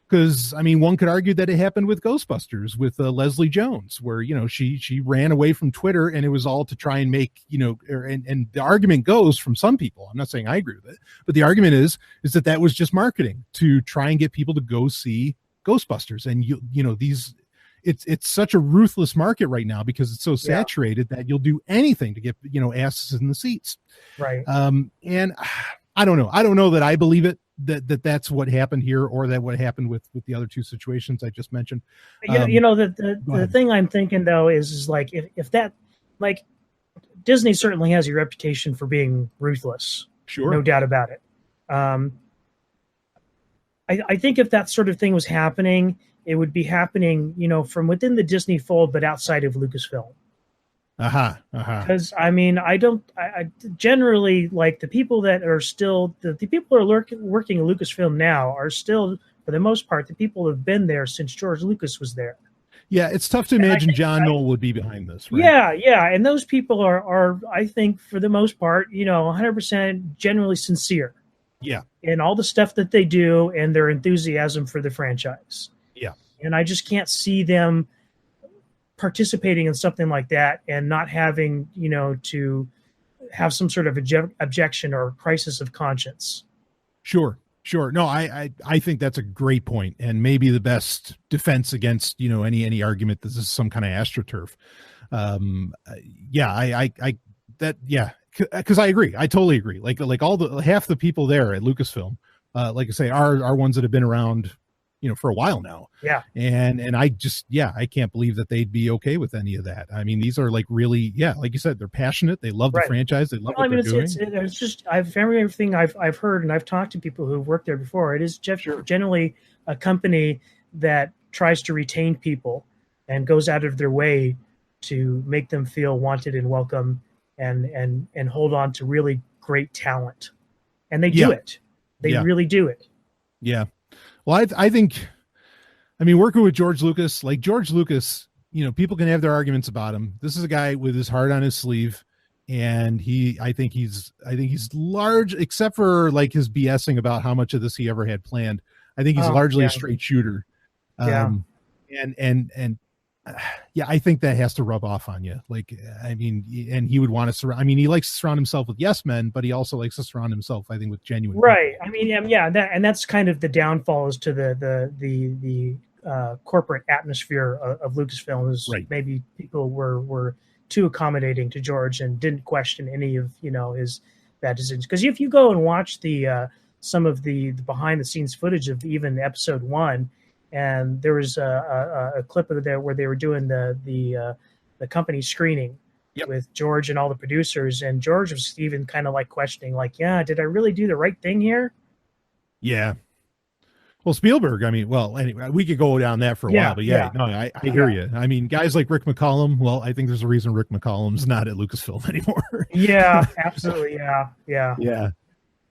Speaker 1: because I mean, one could argue that it happened with Ghostbusters with Leslie Jones, where, you know, she ran away from Twitter, and it was all to try and make, you know, and the argument goes from some people, I'm not saying I agree with it, but the argument is that was just marketing to try and get people to go see Ghostbusters. And you know, it's such a ruthless market right now because it's so saturated that you'll do anything to get, you know, asses in the seats.
Speaker 2: Right.
Speaker 1: And I don't know that I believe it, that's what happened here, or that what happened with the other two situations I just mentioned.
Speaker 2: You know, the thing I'm thinking though is like, if that, like, Disney certainly has a reputation for being ruthless.
Speaker 1: Sure.
Speaker 2: No doubt about it. I think if that sort of thing was happening, it would be happening, you know, from within the Disney fold, but outside of Lucasfilm. Because I mean, I generally, like, the people that are still the people who are working at Lucasfilm now are still, for the most part, the people who have been there since George Lucas was there.
Speaker 1: Yeah, it's tough to imagine John Knoll would be behind this.
Speaker 2: Right? Yeah, and those people are I think, for the most part, you know, 100% generally sincere.
Speaker 1: Yeah,
Speaker 2: in all the stuff that they do and their enthusiasm for the franchise.
Speaker 1: Yeah,
Speaker 2: and I just can't see them participating in something like that and not having, you know, to have some sort of objection or crisis of conscience.
Speaker 1: Sure. No, I think that's a great point, and maybe the best defense against, you know, any argument that this is some kind of AstroTurf. Because I agree. I totally agree. Like half the people there at Lucasfilm, like I say, are ones that have been around, you know, for a while now. Yeah. And I just, I can't believe that they'd be okay with any of that. I mean, these are like really, like you said, they're passionate. They love the franchise. They love what they're doing.
Speaker 2: It's just, everything I've heard, and I've talked to people who've worked there before. It is generally a company that tries to retain people and goes out of their way to make them feel wanted and welcome, and hold on to really great talent. And they do it. They really do it.
Speaker 1: Yeah. Well, I think, I mean, working with George Lucas, you know, people can have their arguments about him. This is a guy with his heart on his sleeve, and I think he's large, except for like his BSing about how much of this he ever had planned. I think he's largely a straight shooter. I think that has to rub off on you. Like, I mean, and he would want to he likes to surround himself with yes men, but he also likes to surround himself, I think, with genuine people.
Speaker 2: I mean, that's kind of the downfall, is to the corporate atmosphere of Lucasfilm. Is
Speaker 1: Right.
Speaker 2: Maybe people were too accommodating to George and didn't question any of his bad decisions. Because if you go and watch some of the behind the scenes footage of even episode 1, and there was a clip of there where they were doing the company screening. Yep. With George and all the producers, and George was even kind of like questioning, like, yeah, did I really do the right thing here?
Speaker 1: Yeah. Well, Spielberg, I mean, well, anyway, we could go down that for a while, but no, I hear you. I mean, guys like Rick McCallum, well, I think there's a reason Rick McCallum's not at Lucasfilm anymore.
Speaker 2: Yeah, absolutely. Yeah.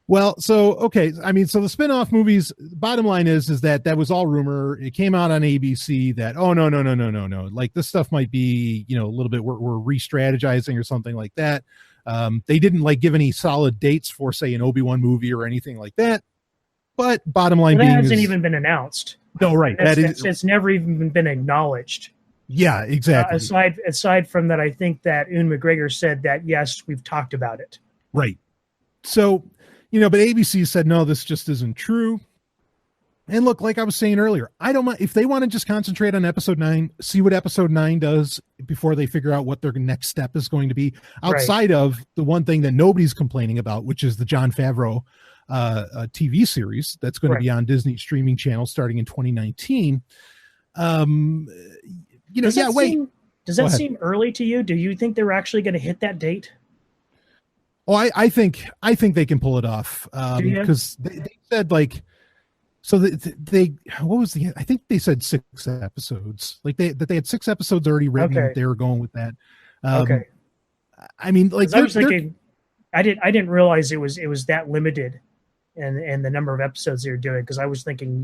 Speaker 1: Well, so, okay. I mean, so the spinoff movies, bottom line is that was all rumor. It came out on ABC that, oh, no. Like, this stuff might be, a little bit, we're re-strategizing or something like that. They didn't like give any solid dates for, say, an Obi-Wan movie or anything like that. But bottom line being,
Speaker 2: that hasn't even been announced.
Speaker 1: No, right.
Speaker 2: It's never even been acknowledged.
Speaker 1: Yeah, exactly.
Speaker 2: Aside from that, I think that Ewan McGregor said that, yes, we've talked about it.
Speaker 1: Right. So, but ABC said, no, this just isn't true. And look, like I was saying earlier, I don't mind if they want to just concentrate on episode 9, see what episode 9 does before they figure out what their next step is going to be, outside of the one thing that nobody's complaining about, which is the Jon Favreau TV series that's going to be on Disney streaming channel starting in 2019.
Speaker 2: Does that seem early to you? Do you think they're actually going to hit that date?
Speaker 1: Oh, I think they can pull it off, because they said, like, so they what was I think they said 6 episodes, like they had 6 episodes already written. Okay. They were going with that. Okay. I mean, like,
Speaker 2: I was thinking, I didn't realize it was that limited, and the number of episodes they're doing, because I was thinking,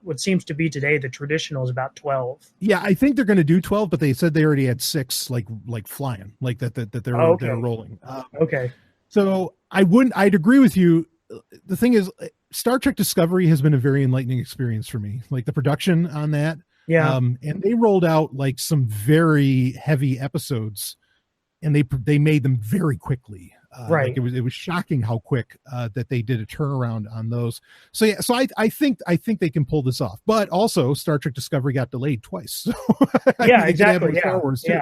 Speaker 2: what seems to be today the traditional is about 12.
Speaker 1: Yeah, I think they're going to do 12, but they said they already had 6 like flying, like that they're rolling.
Speaker 2: Okay.
Speaker 1: So I'd agree with you. The thing is, Star Trek Discovery has been a very enlightening experience for me. Like the production on that.
Speaker 2: Yeah.
Speaker 1: And they rolled out like some very heavy episodes, and they made them very quickly.
Speaker 2: Right.
Speaker 1: Like it was shocking how quick that they did a turnaround on those. So yeah, so I think they can pull this off. But also, Star Trek Discovery got delayed twice. So
Speaker 2: yeah, exactly. Yeah.
Speaker 1: Star Wars too.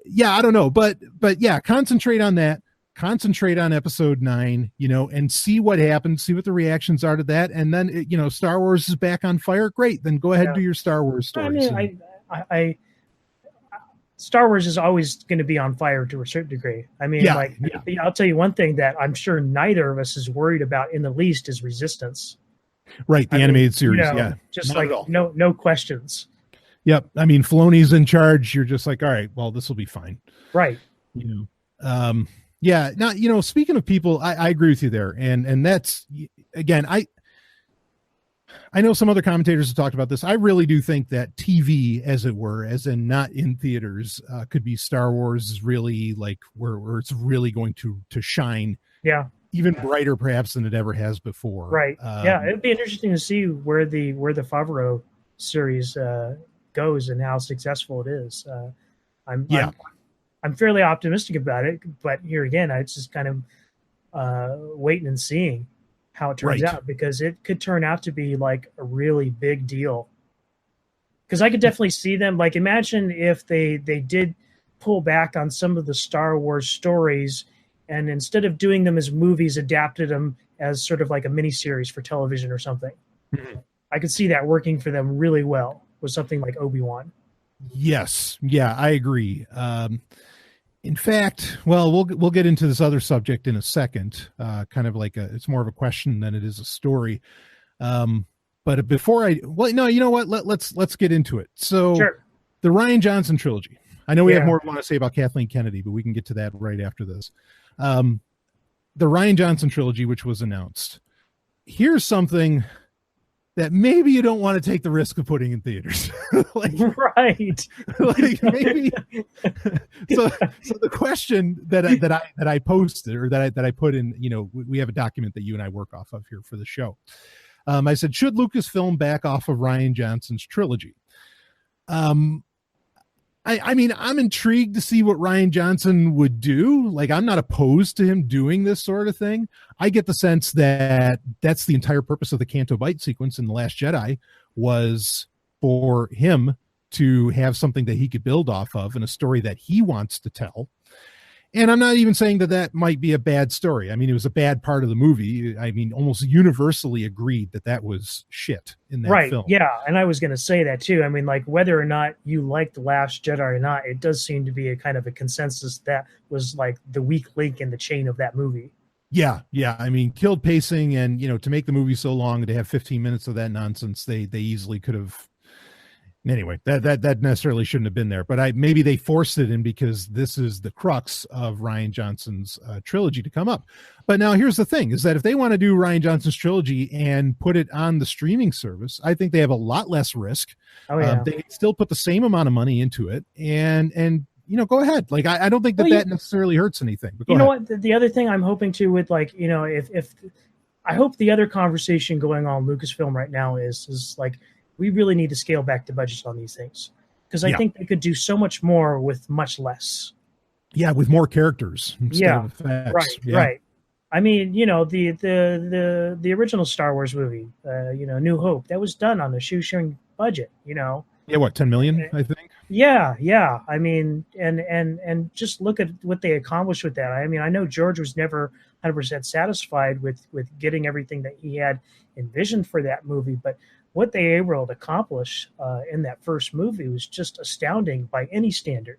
Speaker 1: Yeah. I don't know, but yeah, concentrate on that. Concentrate on episode 9, and see what happens, see what the reactions are to that. And then, Star Wars is back on fire. Great. Then go ahead and do your Star Wars stories.
Speaker 2: I mean, Star Wars is always going to be on fire to a certain degree. I mean, I'll tell you one thing that I'm sure neither of us is worried about in the least is Resistance.
Speaker 1: Right. The animated series.
Speaker 2: Just not like no questions.
Speaker 1: Yep. I mean, Filoni's in charge. You're just like, all right, well, this will be fine.
Speaker 2: Right.
Speaker 1: Yeah. Now, speaking of people, I agree with you there. And that's, again, I know some other commentators have talked about this. I really do think that TV, as it were, as in not in theaters, could be Star Wars really like where it's really going to shine.
Speaker 2: Yeah.
Speaker 1: Even brighter perhaps than it ever has before.
Speaker 2: Right. It'd be interesting to see where the Favreau series goes and how successful it is. I'm fairly optimistic about it, but here again, it's just kind of waiting and seeing how it turns out, because it could turn out to be like a really big deal. Because I could definitely see them, like, imagine if they did pull back on some of the Star Wars stories, and instead of doing them as movies, adapted them as sort of like a miniseries for television or something. Mm-hmm. I could see that working for them really well with something like Obi-Wan.
Speaker 1: Yes. Yeah, I agree. In fact, well, we'll get into this other subject in a second. Kind of like it's more of a question than it is a story. But before you know what? Let's get into it. So, sure. The Rian Johnson trilogy. I know we have more we want to say about Kathleen Kennedy, but we can get to that right after this. The Rian Johnson trilogy, which was announced. Here's something that maybe you don't want to take the risk of putting in theaters.
Speaker 2: Right.
Speaker 1: Like maybe. So the question that I posted, or that I put in, we have a document that you and I work off of here for the show. I said, should Lucasfilm back off of Rian Johnson's trilogy? I mean, I'm intrigued to see what Rian Johnson would do. Like, I'm not opposed to him doing this sort of thing. I get the sense that that's the entire purpose of the Canto Bight sequence in The Last Jedi, was for him to have something that he could build off of and a story that he wants to tell. And I'm not even saying that might be a bad story. I mean, it was a bad part of the movie. I mean, almost universally agreed that was shit in that film.
Speaker 2: Yeah, and I was going to say that too. I mean, like, whether or not you liked The Last Jedi or not, it does seem to be a kind of a consensus that was like the weak link in the chain of that movie.
Speaker 1: Yeah. I mean, killed pacing, and to make the movie so long, to have 15 minutes of that nonsense, they easily could have. Anyway, that necessarily shouldn't have been there, but maybe they forced it in because this is the crux of Rian Johnson's trilogy to come up. But now here's the thing, is that if they want to do Rian Johnson's trilogy and put it on the streaming service, I think they have a lot less risk.
Speaker 2: Oh, yeah.
Speaker 1: They can still put the same amount of money into it, and go ahead. Like, I don't think that necessarily hurts anything. But
Speaker 2: you know what? The other thing I'm hoping to with, like, if I hope the other conversation going on Lucasfilm right now is like, we really need to scale back the budgets on these things, because I think they could do so much more with much less.
Speaker 1: Yeah, with more characters.
Speaker 2: Yeah, right. I mean, the original Star Wars movie, New Hope, that was done on a shoestring budget.
Speaker 1: Yeah, what, 10 million, I think.
Speaker 2: Yeah. I mean, and just look at what they accomplished with that. I mean, I know George was never 100% satisfied with getting everything that he had envisioned for that movie, but what they were able to accomplish in that first movie was just astounding by any standard.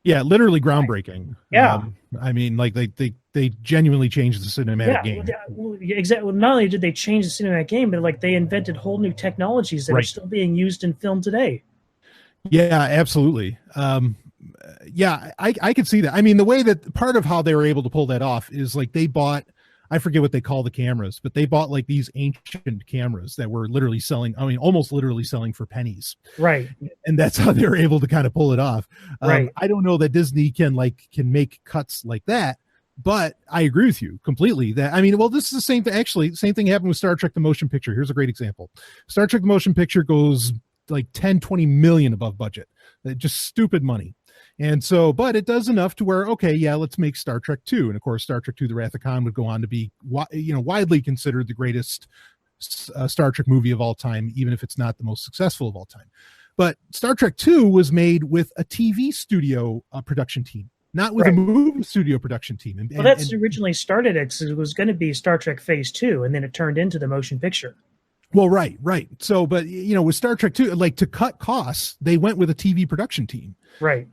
Speaker 1: Yeah, literally groundbreaking.
Speaker 2: Yeah.
Speaker 1: I mean, like, they genuinely changed the cinematic game.
Speaker 2: Well, exactly. Well, not only did they change the cinematic game, but like they invented whole new technologies that are still being used in film today.
Speaker 1: Yeah, absolutely. Yeah, I could see that. I mean, the way that part of how they were able to pull that off is like they bought, I forget what they call the cameras, but they bought like these ancient cameras that were literally selling, I mean, almost literally selling for pennies.
Speaker 2: Right.
Speaker 1: And that's how they were able to kind of pull it off.
Speaker 2: Right.
Speaker 1: I don't know that Disney can make cuts like that, but I agree with you completely that, I mean, well, this is the same thing. Actually, the same thing happened with Star Trek: The Motion Picture. Here's a great example. Star Trek: The Motion Picture goes like 10, 20 million above budget. Just stupid money. And so, but it does enough to where, okay, yeah, let's make Star Trek 2. And of course, Star Trek 2, The Wrath of Khan would go on to be, widely considered the greatest Star Trek movie of all time, even if it's not the most successful of all time. But Star Trek 2 was made with a TV studio production team, not with a movie studio production team.
Speaker 2: Well, that's originally started it was going to be Star Trek Phase 2, and then it turned into the motion picture.
Speaker 1: Well, right. So, but with Star Trek 2, like, to cut costs, they went with a TV production team.
Speaker 2: Right.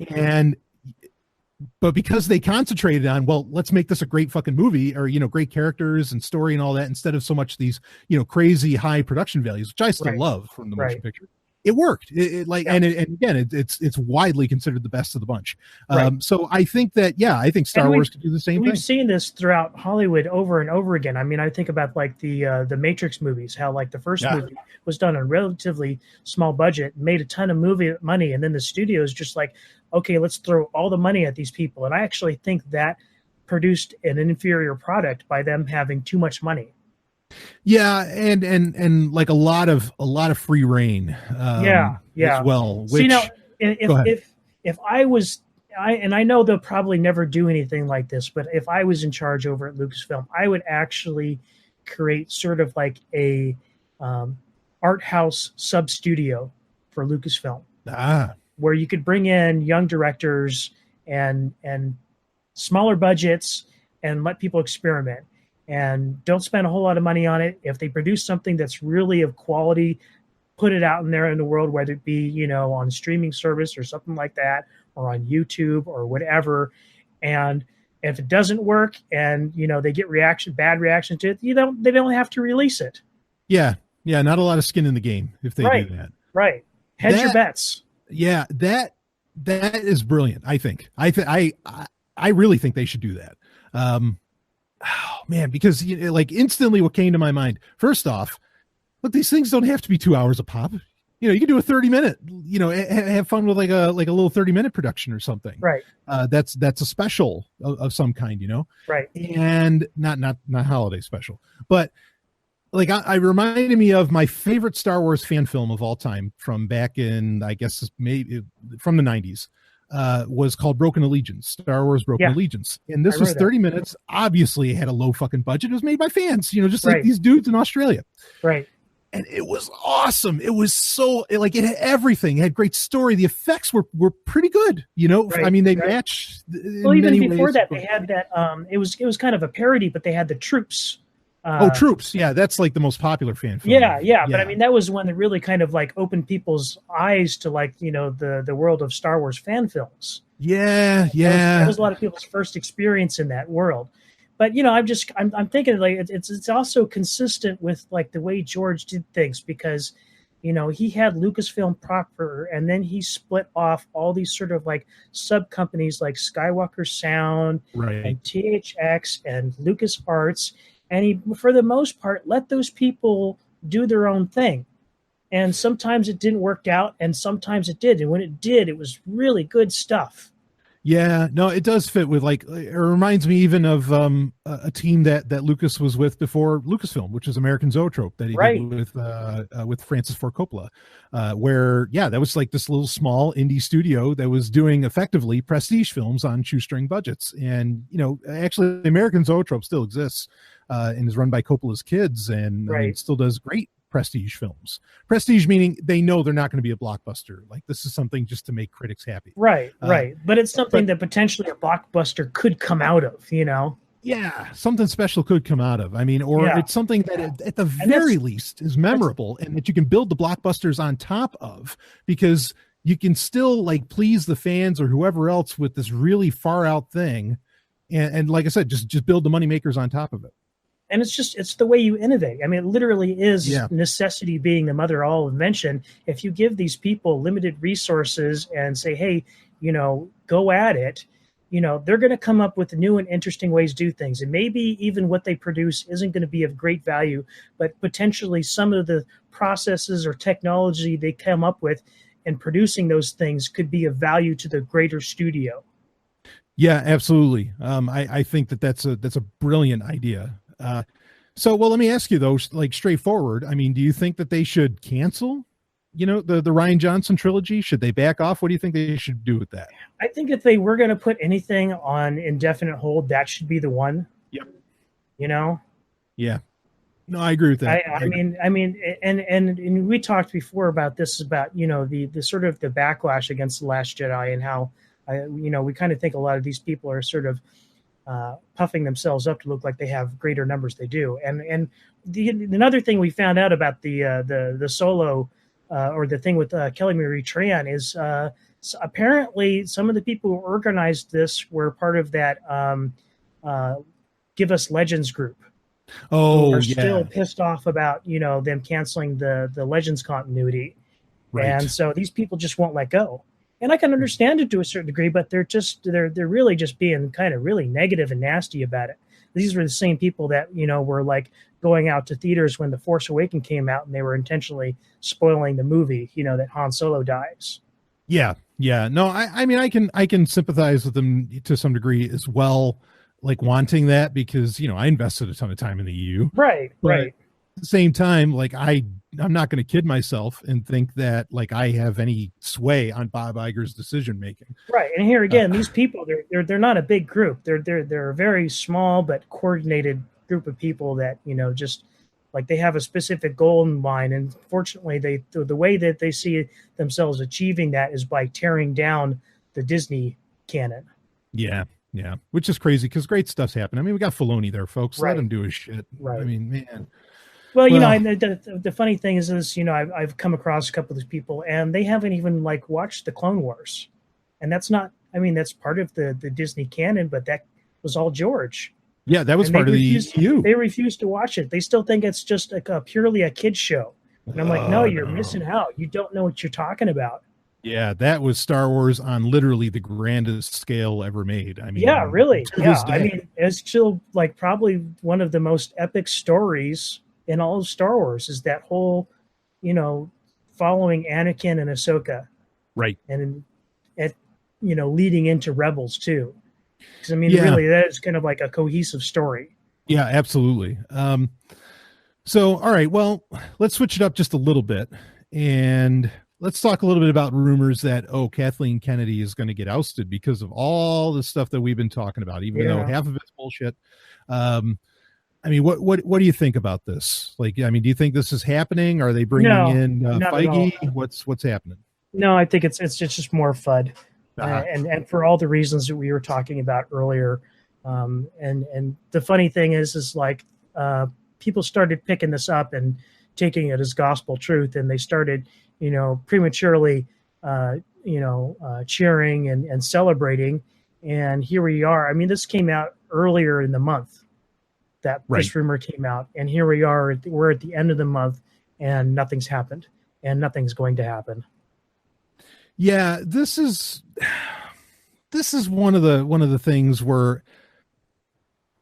Speaker 1: But because they concentrated on, well, let's make this a great fucking movie, or, great characters and story and all that, instead of so much these, crazy high production values, which I still love from the motion picture. It worked. And again, it's widely considered the best of the bunch. So I think that, I think Star Wars could do the same thing.
Speaker 2: We've seen this throughout Hollywood over and over again. I mean, I think about like the Matrix movies, how like the first movie was done on a relatively small budget, made a ton of money, and then the studios just like, okay, let's throw all the money at these people. And I actually think that produced an inferior product by them having too much money.
Speaker 1: Yeah, and like a lot of free reign. As well. Which,
Speaker 2: see, now, if I was, and I know they'll probably never do anything like this, but if I was in charge over at Lucasfilm, I would actually create sort of like a art house sub studio for Lucasfilm, where you could bring in young directors and smaller budgets and let people experiment. And don't spend a whole lot of money on it. If they produce something that's really of quality, put it out in there in the world, whether it be, on a streaming service or something like that, or on YouTube or whatever. And if it doesn't work and, they get bad reaction to it, they don't have to release it. Yeah.
Speaker 1: Yeah. Not a lot of skin in the game if they do that.
Speaker 2: Right. Hedge your bets.
Speaker 1: Yeah. That is brilliant. I think. I really think they should do that. Oh man, because like instantly what came to my mind, first off, look, these things don't have to be 2 hours a pop. You can do a 30-minute, have fun with like a little 30-minute production or something.
Speaker 2: Right.
Speaker 1: That's a special of some kind,
Speaker 2: Right.
Speaker 1: And not holiday special, but like I reminded me of my favorite Star Wars fan film of all time from back in, I guess maybe from the 90s. Was called Broken Allegiance, Star Wars Broken Allegiance. And this was 30 minutes. Obviously, it had a low fucking budget. It was made by fans, just like these dudes in Australia.
Speaker 2: Right.
Speaker 1: and it was awesome. It was so like it had everything. It had great story. The effects were pretty good. You know,
Speaker 2: Right,
Speaker 1: I mean, they
Speaker 2: right.
Speaker 1: matched.
Speaker 2: Well, even before that, they had that. It was kind of a parody, but they had the Troops.
Speaker 1: Troops. Yeah, that's like the most popular fan film.
Speaker 2: Yeah. But I mean, that was one that really kind of like opened people's eyes to like, you know, the world of Star Wars fan films.
Speaker 1: Yeah.
Speaker 2: That was a lot of people's first experience in that world. But you know, I'm thinking like it's also consistent with like the way George did things, because you know he had Lucasfilm proper, and then he split off all these sort of like sub companies like Skywalker Sound and THX and LucasArts, and he for the most part let those people do their own thing. And sometimes it didn't work out, and sometimes it did. And when it did, it was really good stuff.
Speaker 1: Yeah, no, it does fit with like it reminds me even of a team that Lucas was with before Lucasfilm, which is American Zoetrope that he did with Francis Ford Coppola, where that was like this little small indie studio that was doing effectively prestige films on shoestring budgets. And you know, actually, American Zoetrope still exists and is run by Coppola's kids, and I mean, still does great prestige films. Prestige meaning they know they're not going to be a blockbuster. Like this is something just to make critics happy.
Speaker 2: Right. But it's something that potentially a blockbuster could come out of, you know?
Speaker 1: Yeah, something special could come out of. I mean, or it's something that at the very least is memorable and that you can build the blockbusters on top of, because you can still like please the fans or whoever else with this really far out thing. And like I said, just build the money makers on top of it.
Speaker 2: And it's the way you innovate. I mean, it literally is necessity being the mother of all invention. If you give these people limited resources and say, hey, you know, go at it, you know, they're going to come up with new and interesting ways to do things. And maybe even what they produce isn't going to be of great value, but potentially some of the processes or technology they come up with in producing those things could be of value to the greater studio.
Speaker 1: Yeah, absolutely. I think that's a brilliant idea. So, well, let me ask you though, like straightforward. I mean, do you think that they should cancel, you know, the Rian Johnson trilogy? Should they back off? What do you think they should do with that?
Speaker 2: I think if they were going to put anything on indefinite hold, that should be the one.
Speaker 1: Yep.
Speaker 2: You know?
Speaker 1: Yeah. No, I agree with that.
Speaker 2: I mean, and we talked before about this, about, you know, the sort of the backlash against The Last Jedi and how, you know, we kind of think a lot of these people are sort of puffing themselves up to look like they have greater numbers they do. And another thing we found out about the Solo or the thing with Kelly Marie Tran is so apparently some of the people who organized this were part of that Give Us Legends group.
Speaker 1: Oh,
Speaker 2: are still pissed off about, you know, them canceling the Legends continuity. Right. And so these people just won't let go. And I can understand it to a certain degree, but they're really just being kind of really negative and nasty about it. These were the same people that, you know, were like going out to theaters when The Force Awakens came out, and they were intentionally spoiling the movie, you know, that Han Solo dies. Yeah.
Speaker 1: No, I mean, I can sympathize with them to some degree as well, like wanting that, because, you know, I invested a ton of time in the EU.
Speaker 2: Right.
Speaker 1: At the same time, like I'm not going to kid myself and think that like I have any sway on Bob Iger's decision making.
Speaker 2: Right, and here again, these people they're not a big group. They're a very small but coordinated group of people that, you know, just like they have a specific goal in mind. And fortunately, the way that they see themselves achieving that is by tearing down the Disney canon.
Speaker 1: Yeah, which is crazy because great stuff's happening. I mean, we got Filoni there, folks. Let him do his shit.
Speaker 2: Right.
Speaker 1: I mean, man.
Speaker 2: Well, you know, the funny thing is, you know, I've come across a couple of these people, and they haven't even like watched the Clone Wars, and that's not. I mean, that's part of the Disney canon, but that was all George.
Speaker 1: Yeah, that was part of the EU.
Speaker 2: They refused to watch it. They still think it's just purely a kid's show, and I'm like, no, you're missing out. You don't know what you're talking about.
Speaker 1: Yeah, that was Star Wars on literally the grandest scale ever made. I mean,
Speaker 2: yeah, really. Yeah, I mean, it's still like probably one of the most epic stories in all of Star Wars is that whole, you know, following Anakin and Ahsoka.
Speaker 1: Right.
Speaker 2: And you know, leading into Rebels too. Because I mean, really, that is kind of like a cohesive story.
Speaker 1: Yeah, absolutely. So, all right, well, let's switch it up just a little bit, and let's talk a little bit about rumors that, Kathleen Kennedy is going to get ousted because of all the stuff that we've been talking about, even though half of it's bullshit. I mean, what do you think about this? Like, I mean, do you think this is happening? Are they bringing in Feige? What's happening?
Speaker 2: No, I think it's just more FUD,
Speaker 1: Uh-huh.
Speaker 2: and for all the reasons that we were talking about earlier. And the funny thing is like people started picking this up and taking it as gospel truth, and they started, prematurely, cheering and celebrating. And here we are. I mean, this came out earlier in the month that this rumor came out, and here we are. We're at the end of the month, and nothing's happened, and nothing's going to happen.
Speaker 1: Yeah, this is one of the things where.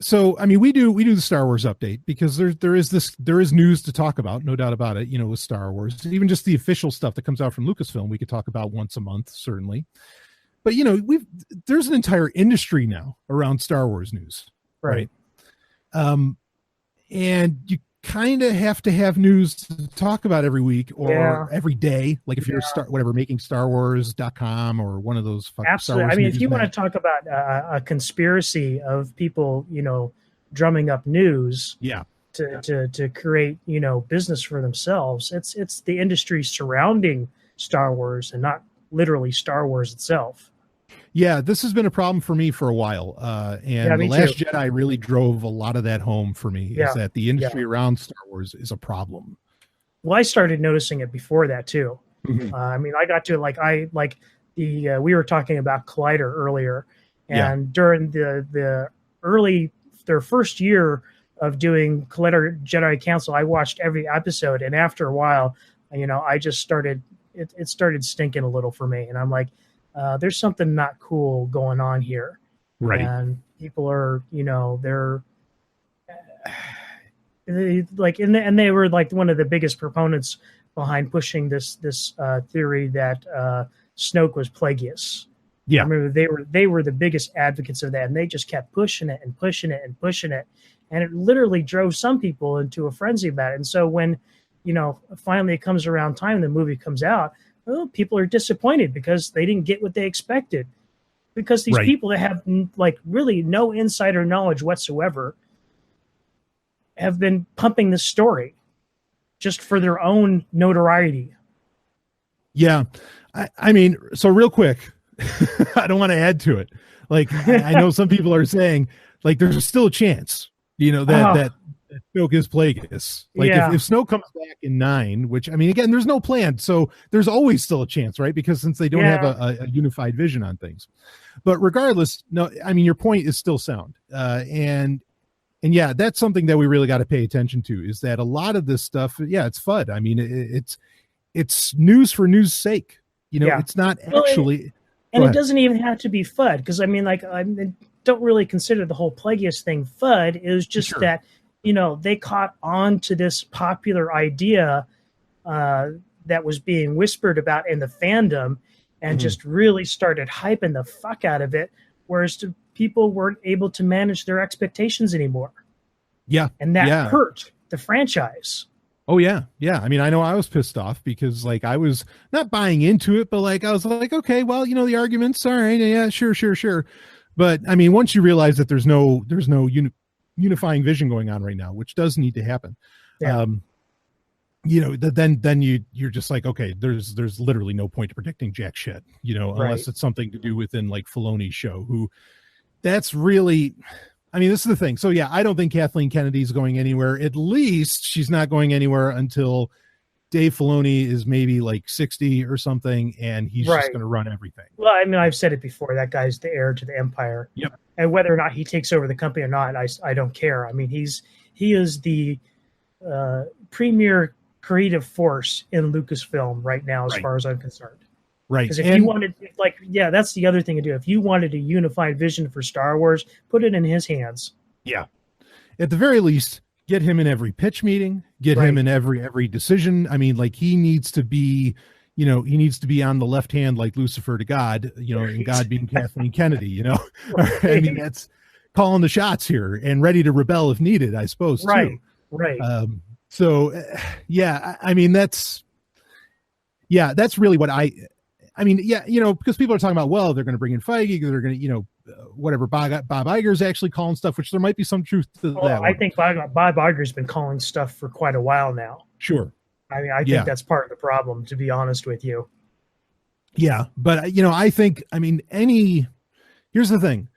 Speaker 1: So, I mean, we do the Star Wars update because there is news to talk about, no doubt about it, with Star Wars. Even just the official stuff that comes out from Lucasfilm, we could talk about once a month, certainly. But, there's an entire industry now around Star Wars news, right? And you kind of have to have news to talk about every week or every day. Like if you're making StarWars.com or one of those.
Speaker 2: Absolutely. I mean, if you want to talk about a conspiracy of people, drumming up news to create, business for themselves, it's the industry surrounding Star Wars and not literally Star Wars itself.
Speaker 1: Yeah, this has been a problem for me for a while. And The Last Jedi really drove a lot of that home for me, is that the industry around Star Wars is a problem.
Speaker 2: Well, I started noticing it before that too.
Speaker 1: Mm-hmm.
Speaker 2: I mean, I got to we were talking about Collider earlier, and during their first year of doing Collider Jedi Council, I watched every episode, and after a while, I just started, it started stinking a little for me, and I'm like, there's something not cool going on here.
Speaker 1: Right.
Speaker 2: And people are, they're like, and they were like one of the biggest proponents behind pushing this theory that Snoke was Plagueis.
Speaker 1: Yeah.
Speaker 2: I remember they were the biggest advocates of that, and they just kept pushing it and pushing it and pushing it. And it literally drove some people into a frenzy about it. And so when, finally it comes around time, the movie comes out, people are disappointed because they didn't get what they expected, because these people that have really no insider knowledge whatsoever have been pumping this story just for their own notoriety.
Speaker 1: Yeah. I mean, so real quick, I don't want to add to it. Like, I know some people are saying like, there's still a chance, that Snoke is Plagueis. Like if Snoke comes back in 9, which I mean, again, there's no plan, so there's always still a chance, right? Because since they don't have a unified vision on things. But regardless, no, I mean, your point is still sound, and that's something that we really got to pay attention to, is that a lot of this stuff, it's FUD. I mean, it's news for news sake. It's not actually.
Speaker 2: And it doesn't even have to be FUD, because I mean, like, I don't really consider the whole Plagueis thing FUD. It was just that. They caught on to this popular idea that was being whispered about in the fandom, and just really started hyping the fuck out of it, whereas people weren't able to manage their expectations anymore. Yeah. And that hurt the franchise.
Speaker 1: Oh, yeah. Yeah. I mean, I know I was pissed off because, like, I was not buying into it, but, like, I was like, okay, well, the arguments, all right, yeah, sure. But, I mean, once you realize that there's no unifying vision going on right now, which does need to happen. Then you're just like, okay, there's literally no point to predicting jack shit, unless it's something to do within like Filoni's show, who that's really, I mean, this is the thing. So I don't think Kathleen Kennedy's going anywhere. At least she's not going anywhere until Dave Filoni is maybe like 60 or something, and he's just going to run everything.
Speaker 2: Well, I mean, I've said it before, that guy's the heir to the empire.
Speaker 1: Yep.
Speaker 2: And whether or not he takes over the company or not, I don't care. I mean, he is the premier creative force in Lucasfilm right now, as far as I'm concerned.
Speaker 1: Right.
Speaker 2: Because if you wanted, that's the other thing to do. If you wanted a unified vision for Star Wars, put it in his hands. Yeah.
Speaker 1: At the very least, get him in every pitch meeting, get him in every decision. I mean, like, he needs to be, he needs to be on the left hand, like Lucifer to God, and God being Kathleen Kennedy, I mean, that's calling the shots here and ready to rebel if needed, I suppose.
Speaker 2: Right.
Speaker 1: Too. Right. I mean, that's really what I mean, because people are talking about, well, they're going to bring in Feige, they're going to, whatever Bob Iger's actually calling stuff, which there might be some truth to that.
Speaker 2: I think Bob Iger's been calling stuff for quite a while now.
Speaker 1: Sure.
Speaker 2: I mean, I think that's part of the problem, to be honest with you.
Speaker 1: Yeah, but I think, here's the thing.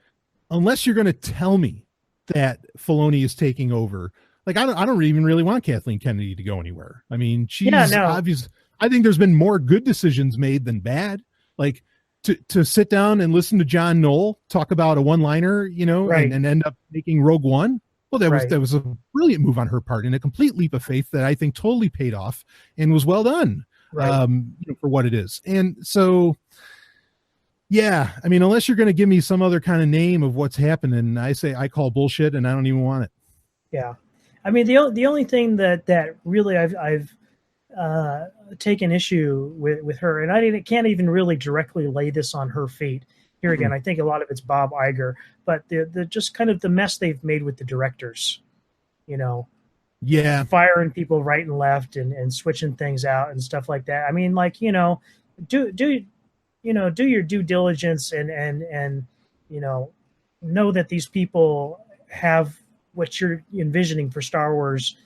Speaker 1: Unless you're going to tell me that Filoni is taking over, like I don't even really want Kathleen Kennedy to go anywhere. I mean, she's obvious. I think there's been more good decisions made than bad. Like to sit down and listen to John Knoll talk about a one-liner, and end up making Rogue One. Well, that was a brilliant move on her part and a complete leap of faith that I think totally paid off and was well done for what it is. And so, yeah, I mean, unless you're going to give me some other kind of name of what's happening, I call bullshit and I don't even want it.
Speaker 2: Yeah. I mean, the only thing that really I've taken issue with her, and I can't even really directly lay this on her feet. Here again, I think a lot of it's Bob Iger, but the just kind of the mess they've made with the directors, firing people right and left and switching things out and stuff like that. I mean, like, do your due diligence and know that these people have what you're envisioning for Star Wars,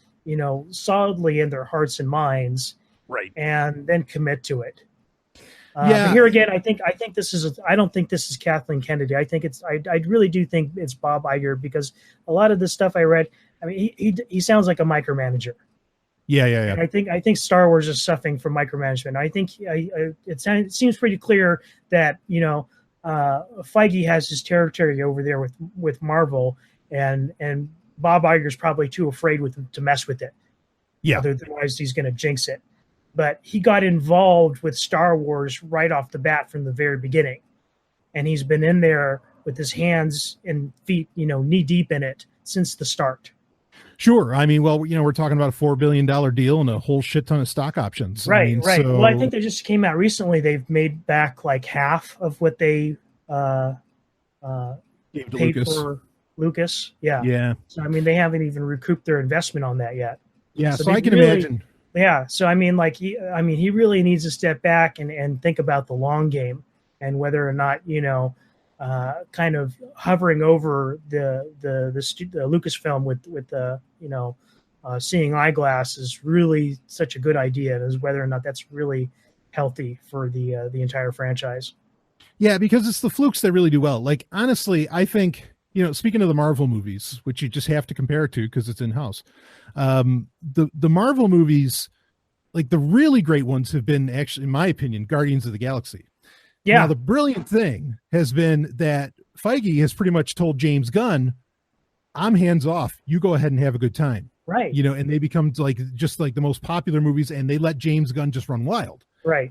Speaker 2: solidly in their hearts and minds,
Speaker 1: right? And
Speaker 2: then commit to it. But here again, I think this is. I don't think this is Kathleen Kennedy. I think it's. I really do think it's Bob Iger, because a lot of the stuff I read. I mean, he sounds like a micromanager.
Speaker 1: Yeah.
Speaker 2: And I think Star Wars is suffering from micromanagement. I think it seems pretty clear that Feige has his territory over there with Marvel, and Bob Iger's probably too afraid to mess with it.
Speaker 1: Yeah.
Speaker 2: Otherwise, he's going to jinx it. But he got involved with Star Wars right off the bat from the very beginning. And he's been in there with his hands and feet, knee deep in it since the start.
Speaker 1: Sure. I mean, well, we're talking about a $4 billion deal and a whole shit ton of stock options.
Speaker 2: Right. So... Well, I think they just came out recently. They've made back like half of what they paid for Lucas. Yeah.
Speaker 1: Yeah.
Speaker 2: So, I mean, they haven't even recouped their investment on that yet.
Speaker 1: Yeah. So I can imagine.
Speaker 2: Yeah. So, I mean, like, he really needs to step back and think about the long game and whether or not, kind of hovering over the Lucasfilm with the, seeing eyeglass is really such a good idea, as whether or not that's really healthy for the entire franchise.
Speaker 1: Yeah, because it's the flukes that really do well. Like, honestly, I think, speaking of the Marvel movies, which you just have to compare it to because it's in-house, the Marvel movies, like the really great ones have been actually, in my opinion, Guardians of the Galaxy. Yeah. Now, the brilliant thing has been that Feige has pretty much told James Gunn, I'm hands off. You go ahead and have a good time.
Speaker 2: Right.
Speaker 1: And they become just like the most popular movies, and they let James Gunn just run wild.
Speaker 2: Right.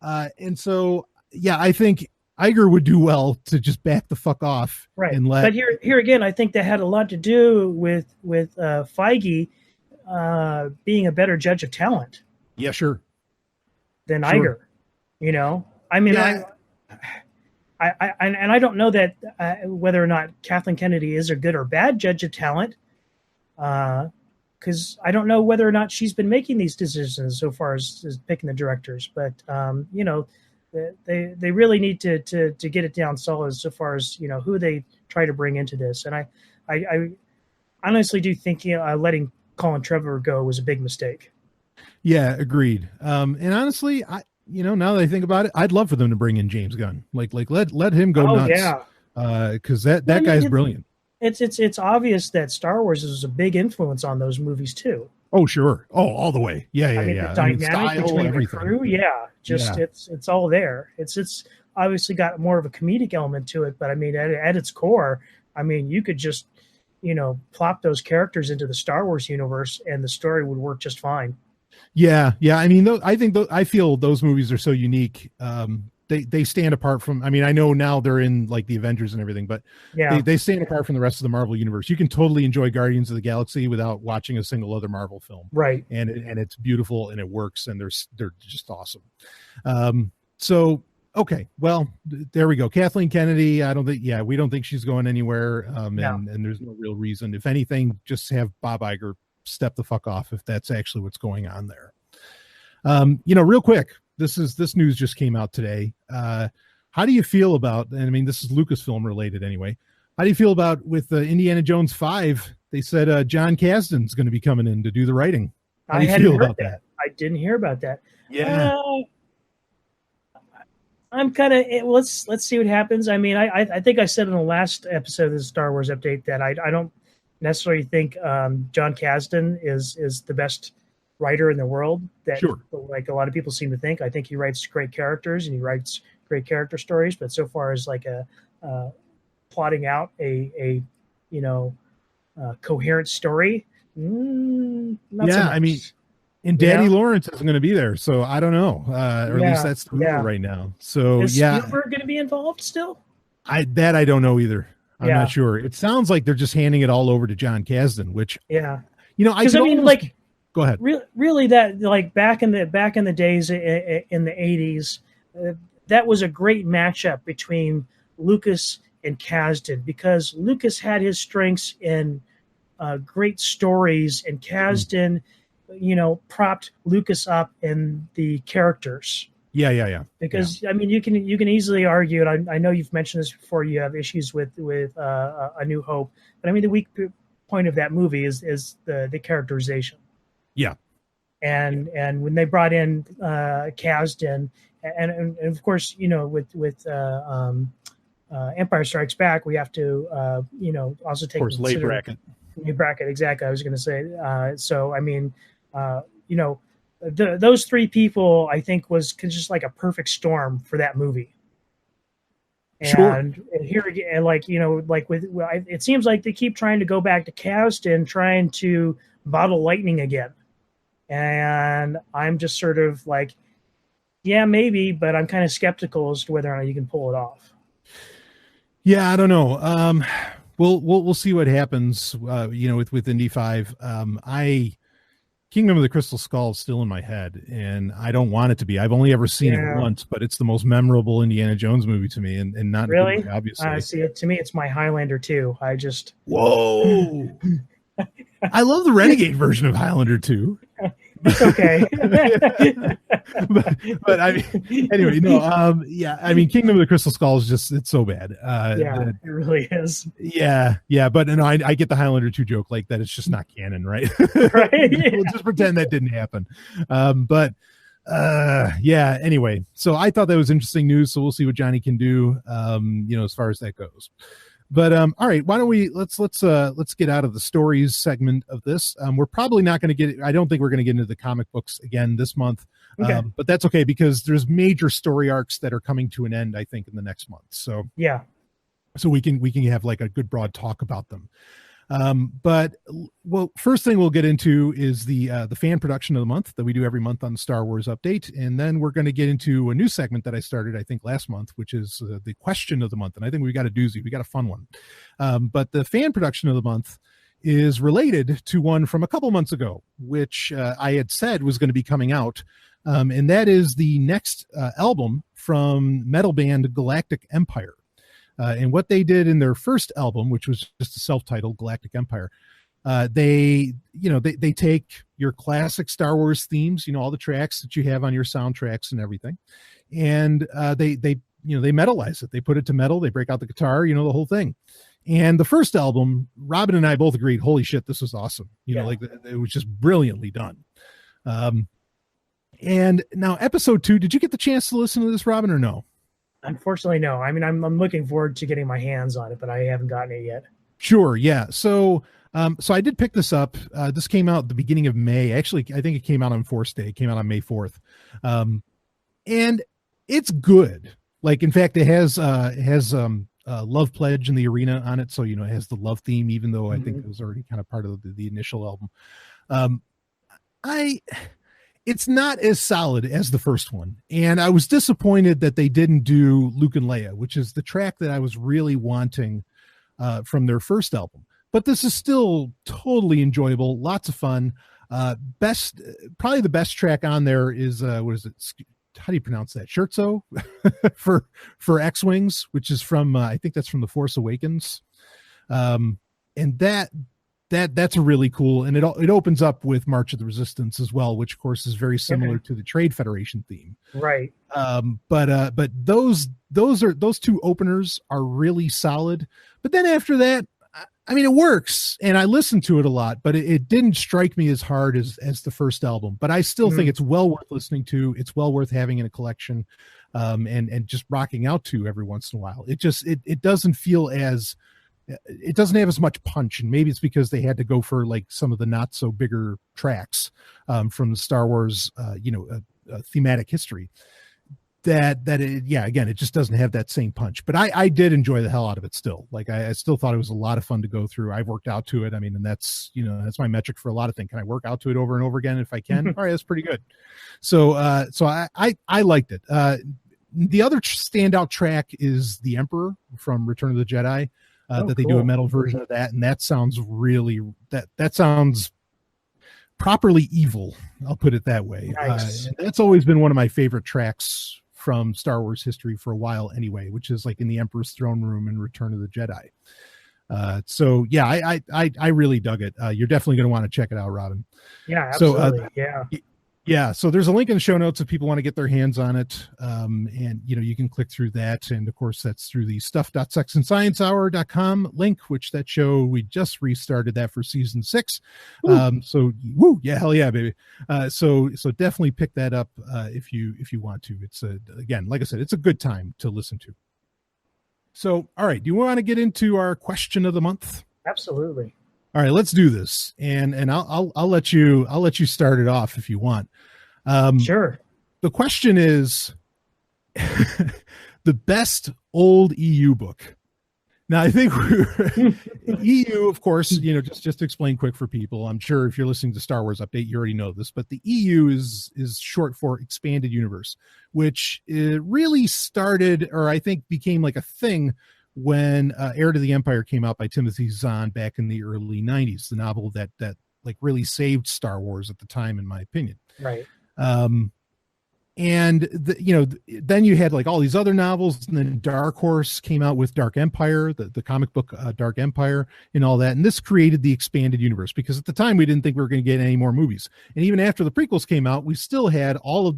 Speaker 1: And so, yeah, I think Iger would do well to just back the fuck off.
Speaker 2: Right.
Speaker 1: And let.
Speaker 2: But here again, I think that had a lot to do with Feige being a better judge of talent.
Speaker 1: Yeah, sure.
Speaker 2: Than Iger. I mean, yeah. I don't know that whether or not Kathleen Kennedy is a good or bad judge of talent, because I don't know whether or not she's been making these decisions so far as picking the directors. But they really need to get it down solid so far as who they try to bring into this. And I honestly do think letting Colin Trevorrow go was a big mistake.
Speaker 1: Yeah, agreed. And honestly, now that I think about it, I'd love for them to bring in James Gunn. Like let him go nuts. Yeah. Because that guy's brilliant.
Speaker 2: It's obvious that Star Wars is a big influence on those movies too.
Speaker 1: Oh, sure. Oh, all the way. Yeah.
Speaker 2: The dynamic between everything. The crew, it's all there. It's obviously got more of a comedic element to it, but I mean, at its core, I mean, you could just plop those characters into the Star Wars universe, and the story would work just fine.
Speaker 1: Yeah. I mean, I feel those movies are so unique. They stand apart from. I mean, I know now they're in like the Avengers and everything, but they stand apart from the rest of the Marvel universe. You can totally enjoy Guardians of the Galaxy without watching a single other Marvel film,
Speaker 2: right?
Speaker 1: And it's beautiful and it works, and they're just awesome. So okay, well, there we go. Kathleen Kennedy. We don't think she's going anywhere. And there's no real reason. If anything, just have Bob Iger step the fuck off if that's actually what's going on there. Real quick, this news just came out today. how do you feel about, and I mean, this is Lucasfilm related anyway. How do you feel about with Indiana Jones 5? They said John Kasdan's going to be coming in to do the writing. How do you feel about that?
Speaker 2: I didn't hear about that.
Speaker 1: Yeah.
Speaker 2: I'm kind of, let's see what happens. I mean, I think I said in the last episode of the Star Wars update that I don't necessarily think John Kasdan is the best writer in the world that like a lot of people seem to think. I think he writes great characters and he writes great character stories, but so far as like a plotting out a coherent story, not so much.
Speaker 1: I mean, and Daddy Lawrence isn't going to be there, so I don't know. Or at least that's the rumor right now. So
Speaker 2: is Spielberg going to be involved still?
Speaker 1: I don't know either. I'm not sure. It sounds like they're just handing it all over to John Kasdan, which I mean, like, go ahead.
Speaker 2: Really, that like back in the days in the 80s, that was a great matchup between Lucas and Kasdan, because Lucas had his strengths in great stories, and Kasdan, propped Lucas up in the characters.
Speaker 1: Yeah.
Speaker 2: Because I mean, you can easily argue, and I know you've mentioned this before. You have issues with A New Hope, but I mean, the weak point of that movie is the characterization.
Speaker 1: Yeah,
Speaker 2: and when they brought in Kasdan, and of course, with Empire Strikes Back, we have to also take, of course,
Speaker 1: late bracket.
Speaker 2: Exactly. I was going to say. So I mean, those three people, I think, was just like a perfect storm for that movie. And here again, like it seems like they keep trying to go back to Kasdan, trying to bottle lightning again. And I'm just sort of like, yeah, maybe, but I'm kind of skeptical as to whether or not you can pull it off.
Speaker 1: Yeah, I don't know. We'll see what happens. With Indy 5. Kingdom of the Crystal Skull is still in my head, and I don't want it to be. I've only ever seen it once, but it's the most memorable Indiana Jones movie to me, and not
Speaker 2: really,
Speaker 1: way, obviously.
Speaker 2: See, to me, it's my Highlander 2.
Speaker 1: Whoa. I love the Renegade version of Highlander 2.
Speaker 2: It's okay.
Speaker 1: but I mean, anyway, no. I mean, Kingdom of the Crystal Skull is it's so bad.
Speaker 2: It really is.
Speaker 1: Yeah. But no, I get the Highlander 2 joke, like that. It's just not canon, right?
Speaker 2: Right.
Speaker 1: We'll just pretend that didn't happen. Anyway, so I thought that was interesting news. So we'll see what Johnny can do. As far as that goes. But all right, why don't we let's get out of the stories segment of this. We're probably not going to get. I don't think we're going to get into the comic books again this month.
Speaker 2: Okay.
Speaker 1: But that's okay, because there's major story arcs that are coming to an end, I think, in the next month. So so we can have like a good broad talk about them. First thing we'll get into is the fan production of the month that we do every month on the Star Wars Update, and then we're going to get into a new segment that I started, I think, last month, which is the question of the month, and I think we got a doozy, we got a fun one. But the fan production of the month is related to one from a couple months ago, which I had said was going to be coming out, and that is the next album from metal band Galactic Empire. And what they did in their first album, which was just a self-titled Galactic Empire, they take your classic Star Wars themes, all the tracks that you have on your soundtracks and everything, and they metalize it. They put it to metal. They break out the guitar, the whole thing. And the first album, Robin and I both agreed, holy shit, this was awesome. It was just brilliantly done. And now episode 2, did you get the chance to listen to this, Robin, or no?
Speaker 2: Unfortunately, no. I mean, I'm looking forward to getting my hands on it, but I haven't gotten it yet.
Speaker 1: Sure. Yeah. So I did pick this up. This came out at the beginning of May. Actually, I think it came out on Force Day. It came out on May 4th. And it's good. Like, in fact, it has Love Pledge in the arena on it. So, it has the love theme, even though I think it was already kind of part of the initial album. It's not as solid as the first one. And I was disappointed that they didn't do Luke and Leia, which is the track that I was really wanting from their first album. But this is still totally enjoyable. Lots of fun. Probably the best track on there is, what is it? How do you pronounce that? Scherzo for X-Wings, which is from, I think that's from The Force Awakens. And that's a really cool, and it opens up with March of the Resistance as well, which of course is very similar to the Trade Federation theme.
Speaker 2: Right.
Speaker 1: But those those two openers are really solid. But then after that, I mean, it works, and I listened to it a lot, but it didn't strike me as hard as the first album. But I still think it's well worth listening to. It's well worth having in a collection, and just rocking out to every once in a while. It just it doesn't feel as, it doesn't have as much punch, and maybe it's because they had to go for like some of the not so bigger tracks from the Star Wars thematic history. Again, it just doesn't have that same punch. But I did enjoy the hell out of it still. Like I still thought it was a lot of fun to go through. I worked out to it. I mean, and that's my metric for a lot of things. Can I work out to it over and over again if I can? All right, that's pretty good. So I liked it. The other standout track is The Emperor from Return of the Jedi. That they do a metal version of that, and that sounds really that sounds properly evil. I'll put it that way.
Speaker 2: Nice.
Speaker 1: And that's always been one of my favorite tracks from Star Wars history for a while anyway, which is like in the Emperor's throne room in Return of the Jedi. So yeah, I really dug it. You're definitely going to want to check it out, Robin.
Speaker 2: Yeah, absolutely.
Speaker 1: Yeah. So there's a link in the show notes if people want to get their hands on it. And you can click through that. And of course that's through the stuff.sexandsciencehour.com link, which that show, we just restarted that for season 6. So woo, yeah, hell yeah, baby. So definitely pick that up if you want to. It's again, like I said, it's a good time to listen to. So, all right. Do you want to get into our question of the month?
Speaker 2: Absolutely.
Speaker 1: All right, let's do this, and I'll let you start it off if you want.
Speaker 2: Sure.
Speaker 1: The question is the best old EU book. Now, I think EU, of course, just to explain quick for people. I'm sure if you're listening to Star Wars Update, you already know this, but the EU is short for Expanded Universe, which really started, or I think became like a thing when Heir to the Empire came out by Timothy Zahn back in the early 90s, the novel that like really saved Star Wars at the time, in my opinion.
Speaker 2: Right.
Speaker 1: And then you had like all these other novels, and then Dark Horse came out with Dark Empire, the comic book Dark Empire, and all that. And this created the Expanded Universe, because at the time we didn't think we were going to get any more movies. And even after the prequels came out, we still had all of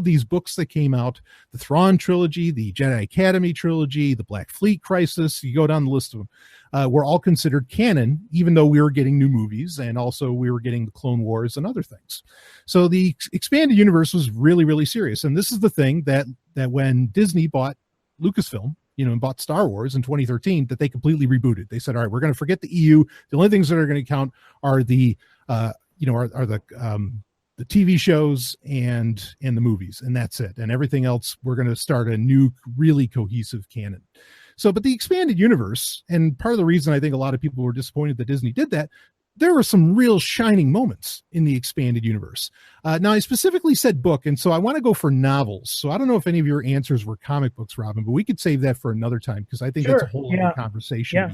Speaker 1: these books that came out: the Thrawn trilogy, the Jedi Academy trilogy, the Black Fleet Crisis. You go down the list of them. Were all considered canon, even though we were getting new movies, and also we were getting the Clone Wars and other things. So the Expanded Universe was really, really serious. And this is the thing that when Disney bought Lucasfilm, and bought Star Wars in 2013, that they completely rebooted. They said, all right, we're going to forget the EU. The only things that are going to count are the TV shows and the movies, and that's it. And everything else, we're going to start a new, really cohesive canon. So, but the Expanded Universe, and part of the reason I think a lot of people were disappointed that Disney did that, there were some real shining moments in the Expanded Universe. Now, I specifically said book, and so I want to go for novels. So I don't know if any of your answers were comic books, Robin, but we could save that for another time, because I think that's a whole other conversation.
Speaker 2: Yeah.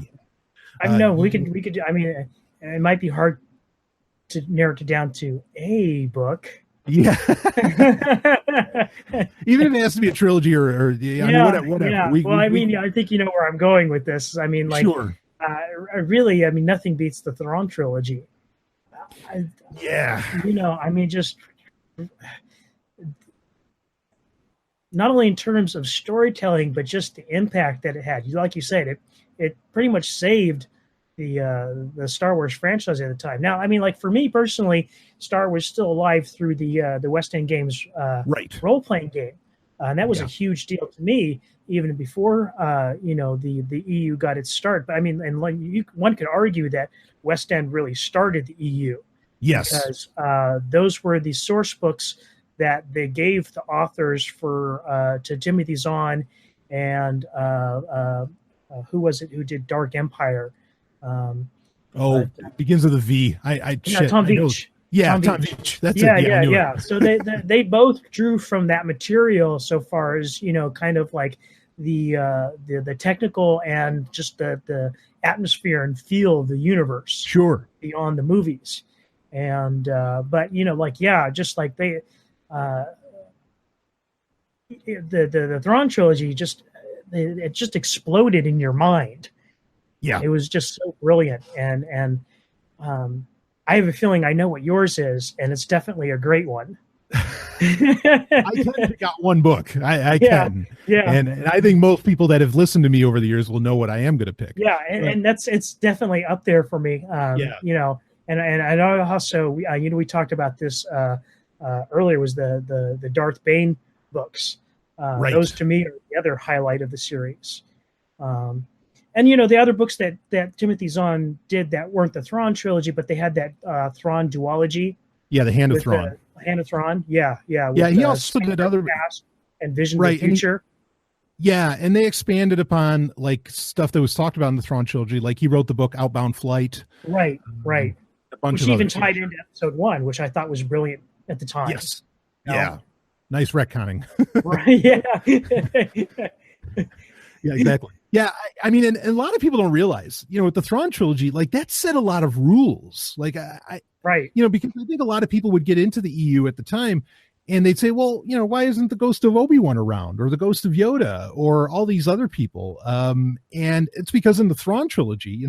Speaker 2: I know we could. I mean, it might be hard to narrow it down to a book.
Speaker 1: Yeah. Even if it has to be a trilogy or whatever.
Speaker 2: Yeah. I think you know where I'm going with this. I mean, like,
Speaker 1: sure.
Speaker 2: Really, I mean, nothing beats the Thrawn trilogy. Just not only in terms of storytelling, but just the impact that it had. Like you said, it pretty much saved the Star Wars franchise at the time. Now, I mean, like for me personally, Star Wars still alive through the West End Games role-playing game. And that was a huge deal to me, even before the EU got its start. But I mean, and one could argue that West End really started the EU.
Speaker 1: Yes,
Speaker 2: because those were the source books that they gave the authors to Timothy Zahn and who was it who did Dark Empire?
Speaker 1: Begins with a V.
Speaker 2: Tom Veitch.
Speaker 1: Yeah, Tom Veitch. That's it.
Speaker 2: Yeah. So they both drew from that material, so far as kind of like the technical and just the atmosphere and feel of the universe.
Speaker 1: Sure. Beyond
Speaker 2: the movies, and but just like they the Thrawn trilogy it just exploded in your mind.
Speaker 1: Yeah,
Speaker 2: it was just so brilliant, and I have a feeling I know what yours is, and it's definitely a great one.
Speaker 1: I can pick out one book. I
Speaker 2: Yeah,
Speaker 1: can.
Speaker 2: yeah.
Speaker 1: And I think most people that have listened to me over the years will know what I am going to pick.
Speaker 2: Yeah, and it's definitely up there for me.
Speaker 1: Yeah.
Speaker 2: You know, and I know also we talked about this earlier, was the Darth Bane books.
Speaker 1: Right.
Speaker 2: Those to me are the other highlight of the series. And the other books that Timothy Zahn did that weren't the Thrawn trilogy, but they had that Thrawn duology.
Speaker 1: Yeah, the Hand of Thrawn.
Speaker 2: Hand of Thrawn. Yeah.
Speaker 1: Yeah, he also did other
Speaker 2: past and Vision
Speaker 1: right,
Speaker 2: of the Future.
Speaker 1: Yeah, and they expanded upon like stuff that was talked about in the Thrawn trilogy. Like he wrote the book Outbound Flight.
Speaker 2: Right.
Speaker 1: A bunch
Speaker 2: which
Speaker 1: of
Speaker 2: even tied into episode 1, which I thought was brilliant at the time.
Speaker 1: Yes. Yeah. Nice retconning.
Speaker 2: Right. Yeah.
Speaker 1: Yeah, exactly. Yeah, I mean, and a lot of people don't realize, with the Thrawn trilogy, like that set a lot of rules. Like
Speaker 2: right.
Speaker 1: Because I think a lot of people would get into the EU at the time and they'd say, well, why isn't the ghost of Obi-Wan around, or the ghost of Yoda, or all these other people? And it's because in the Thrawn trilogy,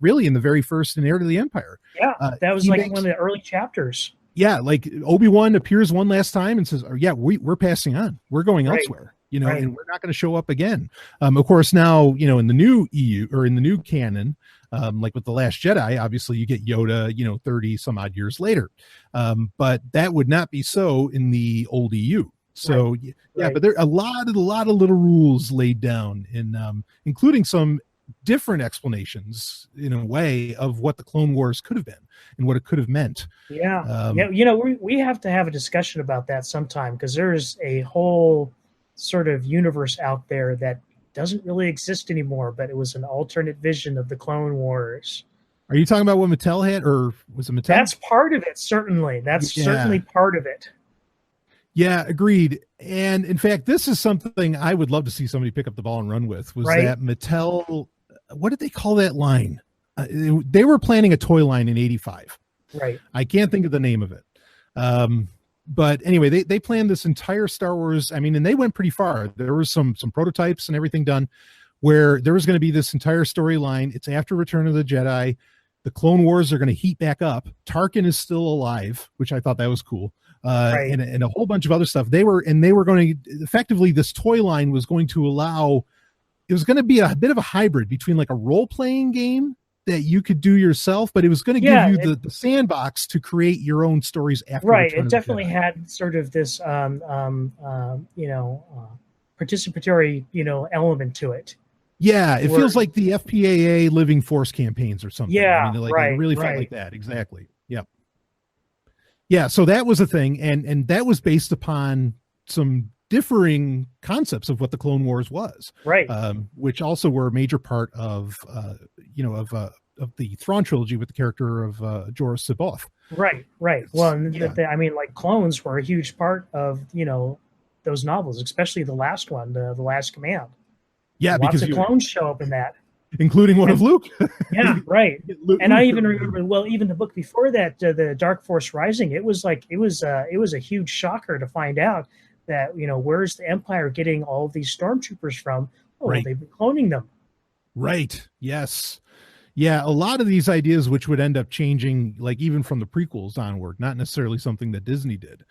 Speaker 1: really in the very first, in Heir to the Empire.
Speaker 2: Yeah, that was like one of the early chapters.
Speaker 1: Yeah, like Obi-Wan appears one last time and says, yeah, we're passing on. We're going elsewhere. And we're not going to show up again. Of course, now, in the new EU, or in the new canon, like with The Last Jedi, obviously you get Yoda, 30 some odd years later. But that would not be so in the old EU. So but there are a lot of little rules laid down including some different explanations in a way of what the Clone Wars could have been and what it could have meant.
Speaker 2: Yeah. We have to have a discussion about that sometime, because there's a whole sort of universe out there that doesn't really exist anymore, but it was an alternate vision of the Clone Wars.
Speaker 1: Are you talking about what Mattel had, or was it Mattel?
Speaker 2: That's part of it, certainly. That's certainly part of it. Yeah,
Speaker 1: agreed. And in fact, this is something I would love to see somebody pick up the ball and run with, was that Mattel, what did they call that line? They were planning a toy line in 85.
Speaker 2: Right.
Speaker 1: I can't think of the name of it. But anyway, they planned this entire Star Wars. I mean, and they went pretty far. There was some prototypes and everything done where there was going to be this entire storyline. It's after Return of the Jedi. The Clone Wars are going to heat back up. Tarkin is still alive, which I thought that was cool. And a whole bunch of other stuff. They were going to, effectively, this toy line was going to allow, it was going to be a bit of a hybrid between like a role-playing game that you could do yourself, but it was going to give you the sandbox to create your own stories after.
Speaker 2: Right. It definitely had sort of this, participatory, element to it.
Speaker 1: Yeah. It feels like the FPAA Living Force campaigns or something.
Speaker 2: Yeah.
Speaker 1: It really felt like that. Exactly. Yep. Yeah. So that was a thing. And that was based upon some differing concepts of what the Clone Wars was,
Speaker 2: right?
Speaker 1: Which also were a major part of the Thrawn trilogy with the character of Jorah C'baoth.
Speaker 2: Right. Well, like clones were a huge part of those novels, especially the last one, the Last Command.
Speaker 1: Yeah,
Speaker 2: lots of clones show up in that,
Speaker 1: including one of Luke.
Speaker 2: Yeah, right. And I even remember, even the book before that, the Dark Force Rising. It was a huge shocker to find out that, where's the Empire getting all of these stormtroopers from? Oh, well, they've been cloning them. Right.
Speaker 1: Yes. Yeah. A lot of these ideas, which would end up changing, like even from the prequels onward, not necessarily something that Disney did.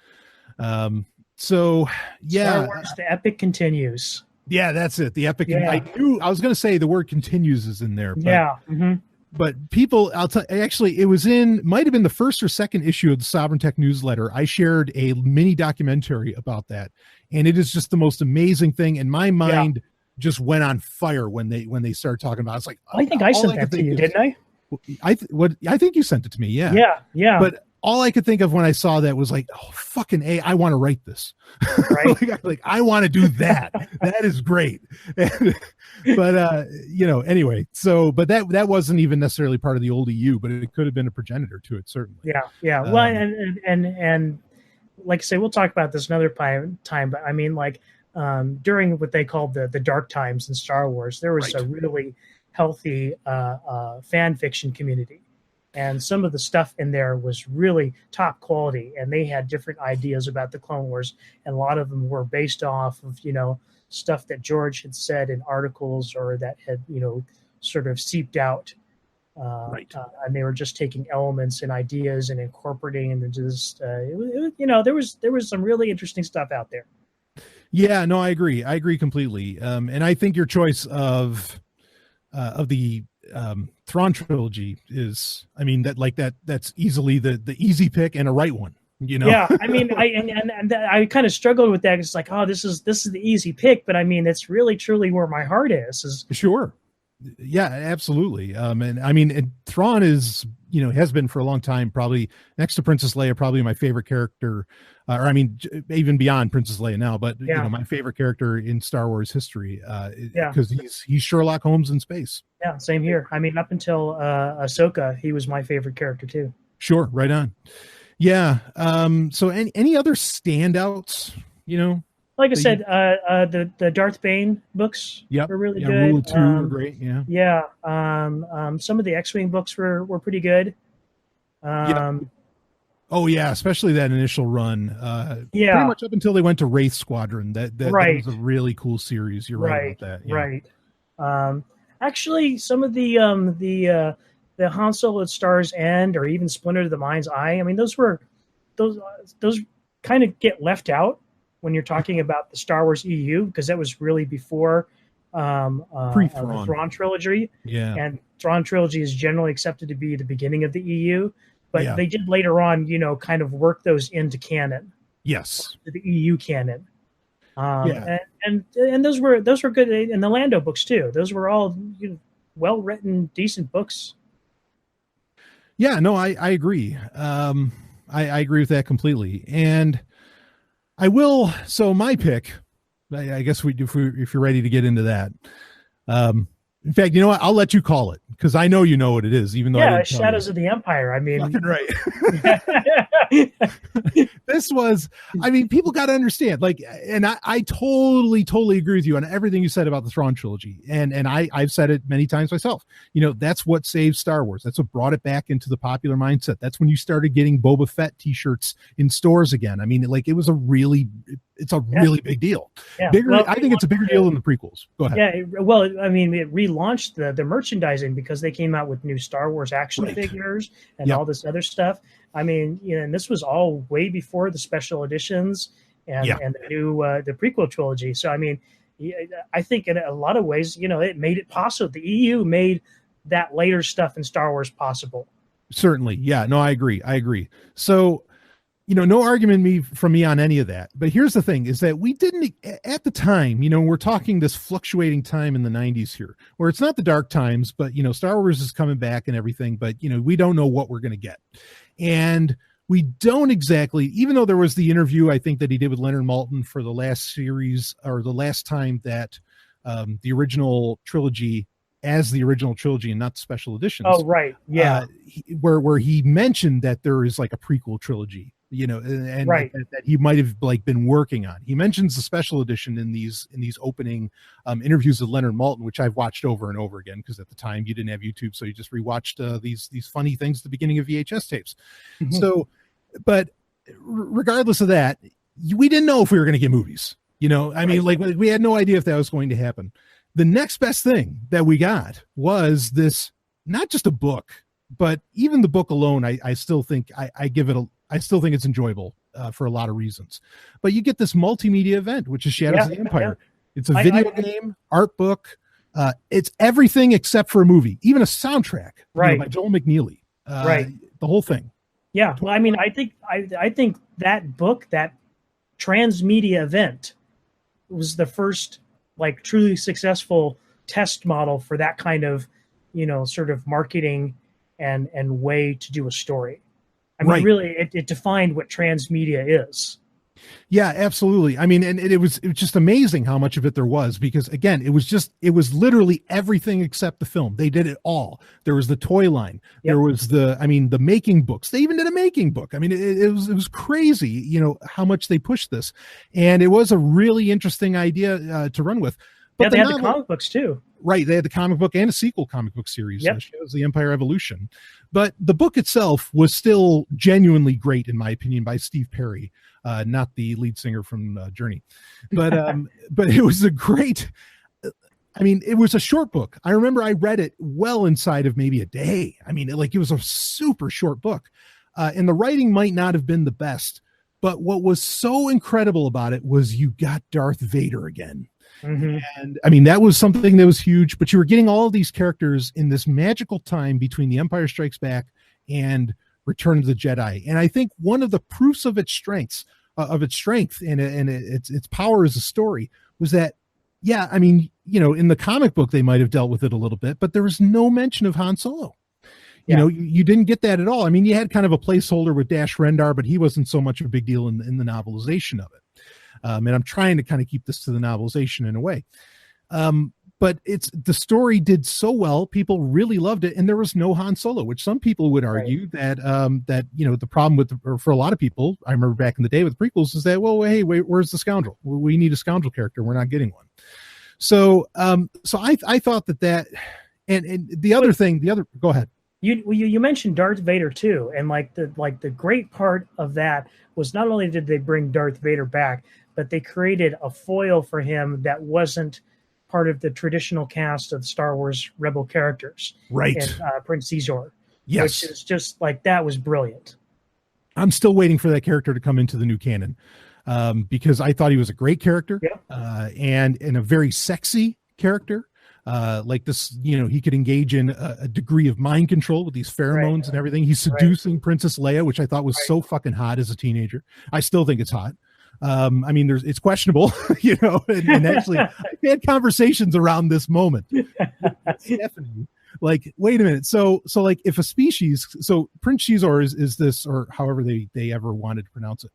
Speaker 1: So yeah.
Speaker 2: Star Wars, the epic continues.
Speaker 1: Yeah, that's it. The epic.
Speaker 2: Yeah.
Speaker 1: I was going to say the word continues is in there. But,
Speaker 2: yeah. Mm-hmm.
Speaker 1: But people, actually, it might have been the first or second issue of the Sovryn Tech newsletter. I shared a mini documentary about that. And it is just the most amazing thing. And my mind just went on fire when they started talking about it. It's like,
Speaker 2: I think I sent that to you, didn't I?
Speaker 1: I think you sent it to me. Yeah.
Speaker 2: Yeah. Yeah.
Speaker 1: But all I could think of when I saw that was like, oh, fucking A, I want to write this.
Speaker 2: Right.
Speaker 1: like I want to do that. That is great. But, anyway, so, but that wasn't even necessarily part of the old EU, but it could have been a progenitor to it, certainly.
Speaker 2: Yeah. Yeah. Well, and like I say, we'll talk about this another time, but I mean, like, during what they called the dark times in Star Wars, there was a really healthy fan fiction community. And some of the stuff in there was really top quality, and they had different ideas about the Clone Wars, and a lot of them were based off of, stuff that George had said in articles, or that had, sort of seeped out
Speaker 1: Right.
Speaker 2: And they were just taking elements and ideas and incorporating and just there was some really interesting stuff out there.
Speaker 1: Yeah, no, I agree completely. And I think your choice of the Thrawn trilogy is, I mean, that's easily the easy pick and a right one.
Speaker 2: Yeah, I mean, I kind of struggled with that. It's like, oh, this is the easy pick, but I mean, it's really truly where my heart is.
Speaker 1: Sure. Yeah, absolutely. And I mean, and Thrawn is, has been for a long time, probably next to Princess Leia, probably my favorite character, or I mean, even beyond Princess Leia now, but my favorite character in Star Wars history, because he's Sherlock Holmes in space.
Speaker 2: Yeah, same here. I mean, up until Ahsoka, he was my favorite character too.
Speaker 1: Sure, right on. Yeah. So any other standouts?
Speaker 2: Like I said, the Darth Bane books were really good.
Speaker 1: Rule of Two were great. Yeah.
Speaker 2: Yeah. Some of the X-Wing books were pretty good.
Speaker 1: Oh yeah, especially that initial run. Pretty much up until they went to Wraith Squadron. That was a really cool series. You're right about that. Yeah.
Speaker 2: Right. Actually, some of the Han Solo at Star's End, or even Splinter to the Mind's Eye. I mean, those kind of get left out when you're talking about the Star Wars EU, because that was really before the Thrawn trilogy.
Speaker 1: Yeah.
Speaker 2: And Thrawn trilogy is generally accepted to be the beginning of the EU, but they did later on, kind of work those into canon.
Speaker 1: Yes.
Speaker 2: To the EU canon. And those were good, and the Lando books too. Those were all well written, decent books.
Speaker 1: Yeah, no, I agree. I agree with that completely. And I will. So my pick, I guess if you're ready to get into that. In fact, you know what? I'll let you call it, because I know you know what it is, even though
Speaker 2: Shadows of the Empire. I mean,
Speaker 1: right. This was, I mean, people got to understand, and I totally agree with you on everything you said about the Thrawn trilogy. And I've said it many times myself. That's what saved Star Wars. That's what brought it back into the popular mindset. That's when you started getting Boba Fett t-shirts in stores again. I mean, it was really big deal. Yeah. I think it's a bigger deal than the prequels. Go ahead.
Speaker 2: Yeah. Well, I mean, it relaunched the merchandising, because they came out with new Star Wars action figures and all this other stuff. I mean, and this was all way before the special editions and the new the prequel trilogy. So I mean, I think in a lot of ways, it made it possible. The EU made that later stuff in Star Wars possible.
Speaker 1: Certainly. Yeah. No, I agree. So, no argument from me on any of that. But here's the thing, is that we didn't, at the time, we're talking this fluctuating time in the 90s here, where it's not the dark times, but, Star Wars is coming back and everything, but, we don't know what we're going to get. And we don't exactly, even though there was the interview, I think, that he did with Leonard Maltin for the last series, or the last time that the original trilogy, as the original trilogy and not the special editions.
Speaker 2: Oh, right. Yeah.
Speaker 1: Where he mentioned that there is like a prequel trilogy, and that he might have been working on. He mentions the special edition in these opening interviews with Leonard Maltin, which I've watched over and over again, because at the time you didn't have YouTube, so you just rewatched these funny things at the beginning of VHS tapes. Mm-hmm. So, but regardless of that, we didn't know if we were going to get movies. I mean, we had no idea if that was going to happen. The next best thing that we got was this, not just a book, but even the book alone, I still think I still think it's enjoyable for a lot of reasons. But you get this multimedia event, which is Shadows of the Empire. Yeah. It's a video game, art book. It's everything except for a movie, even a soundtrack by Joel McNeely. The whole thing.
Speaker 2: Yeah. Well, I mean, I think that book, that transmedia event, was the first truly successful test model for that kind of, sort of marketing and way to do a story. I mean, really, it defined what transmedia is.
Speaker 1: Yeah, absolutely. I mean, and it was just amazing how much of it there was, because again, it was literally everything except the film. They did it all. There was the toy line. Yep. There was the making books. They even did a making book. I mean, it was crazy, how much they pushed this, and it was a really interesting idea to run with. But
Speaker 2: they had the comic books too.
Speaker 1: Right. They had the comic book and a sequel comic book series. Shadows of the Empire Evolution. But the book itself was still genuinely great, in my opinion, by Steve Perry, not the lead singer from Journey. But but it was a great, I mean, it was a short book. I remember I read it well inside of maybe a day. I mean, it was a super short book. And the writing might not have been the best, but what was so incredible about it was you got Darth Vader again. Mm-hmm. And I mean, that was something that was huge, but you were getting all of these characters in this magical time between The Empire Strikes Back and Return of the Jedi. And I think one of the proofs of its strength and its power as a story was that, yeah, I mean, in the comic book, they might have dealt with it a little bit, but there was no mention of Han Solo. You didn't get that at all. I mean, you had kind of a placeholder with Dash Rendar, but he wasn't so much of a big deal in the novelization of it. And I'm trying to kind of keep this to the novelization in a way. But the story did so well, people really loved it, and there was no Han Solo, which some people would argue that the problem or for a lot of people, I remember back in the day with prequels, is that, well, hey, wait, where's the scoundrel? We need a scoundrel character. We're not getting one. So I thought that and the other thing, go ahead.
Speaker 2: You mentioned Darth Vader too, and the great part of that was not only did they bring Darth Vader back, but they created a foil for him that wasn't part of the traditional cast of Star Wars Rebel characters,
Speaker 1: right?
Speaker 2: And Prince Xizor,
Speaker 1: yes,
Speaker 2: which is just that was brilliant. I'm
Speaker 1: still waiting for that character to come into the new canon, because I thought he was a great character, and a very sexy character. Like this, he could engage in a degree of mind control with these pheromones and everything. He's seducing Princess Leia, which I thought was so fucking hot as a teenager. I still think it's hot. I mean, it's questionable, and actually I had conversations around this moment. Stephanie, wait a minute. So if a species, so Prince Xizor is this, or however they ever wanted to pronounce it.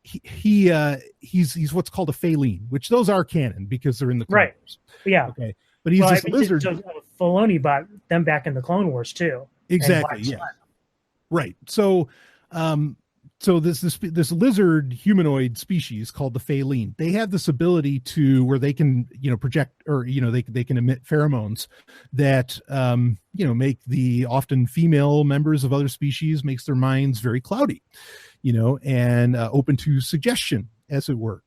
Speaker 1: He's what's called a Phaleen, which those are canon because they're in the Clone Wars.
Speaker 2: Yeah.
Speaker 1: Okay. But he's this lizard.
Speaker 2: Filoni bought them back in the Clone Wars too.
Speaker 1: Exactly. Yeah. Right. So this lizard humanoid species called the Phaleen, they have this ability to where they can project, or they can emit pheromones that make the often female members of other species, makes their minds very cloudy, and open to suggestion, as it were.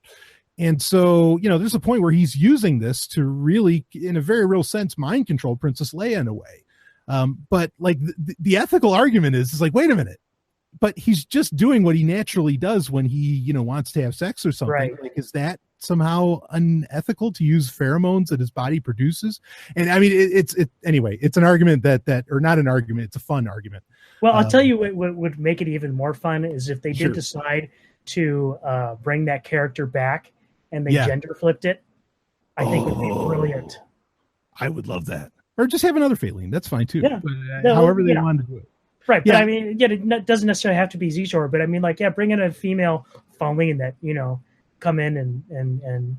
Speaker 1: And so, there's a point where he's using this to really, in a very real sense, mind control Princess Leia in a way. But the ethical argument is wait a minute, but he's just doing what he naturally does when he, wants to have sex or something.
Speaker 2: Right.
Speaker 1: Is that somehow unethical to use pheromones that his body produces? And I mean, anyway, it's an argument that, or not an argument, it's a fun argument.
Speaker 2: Well, I'll tell you what would make it even more fun is if they did decide to bring that character back and they gender flipped it. I think it would be brilliant.
Speaker 1: I would love that. Or just have another Phaleen. That's fine too.
Speaker 2: Yeah.
Speaker 1: But, however they want to do it.
Speaker 2: Right. But I mean, it doesn't necessarily have to be Xizor, but I mean, bring in a female Phaleen that, come in and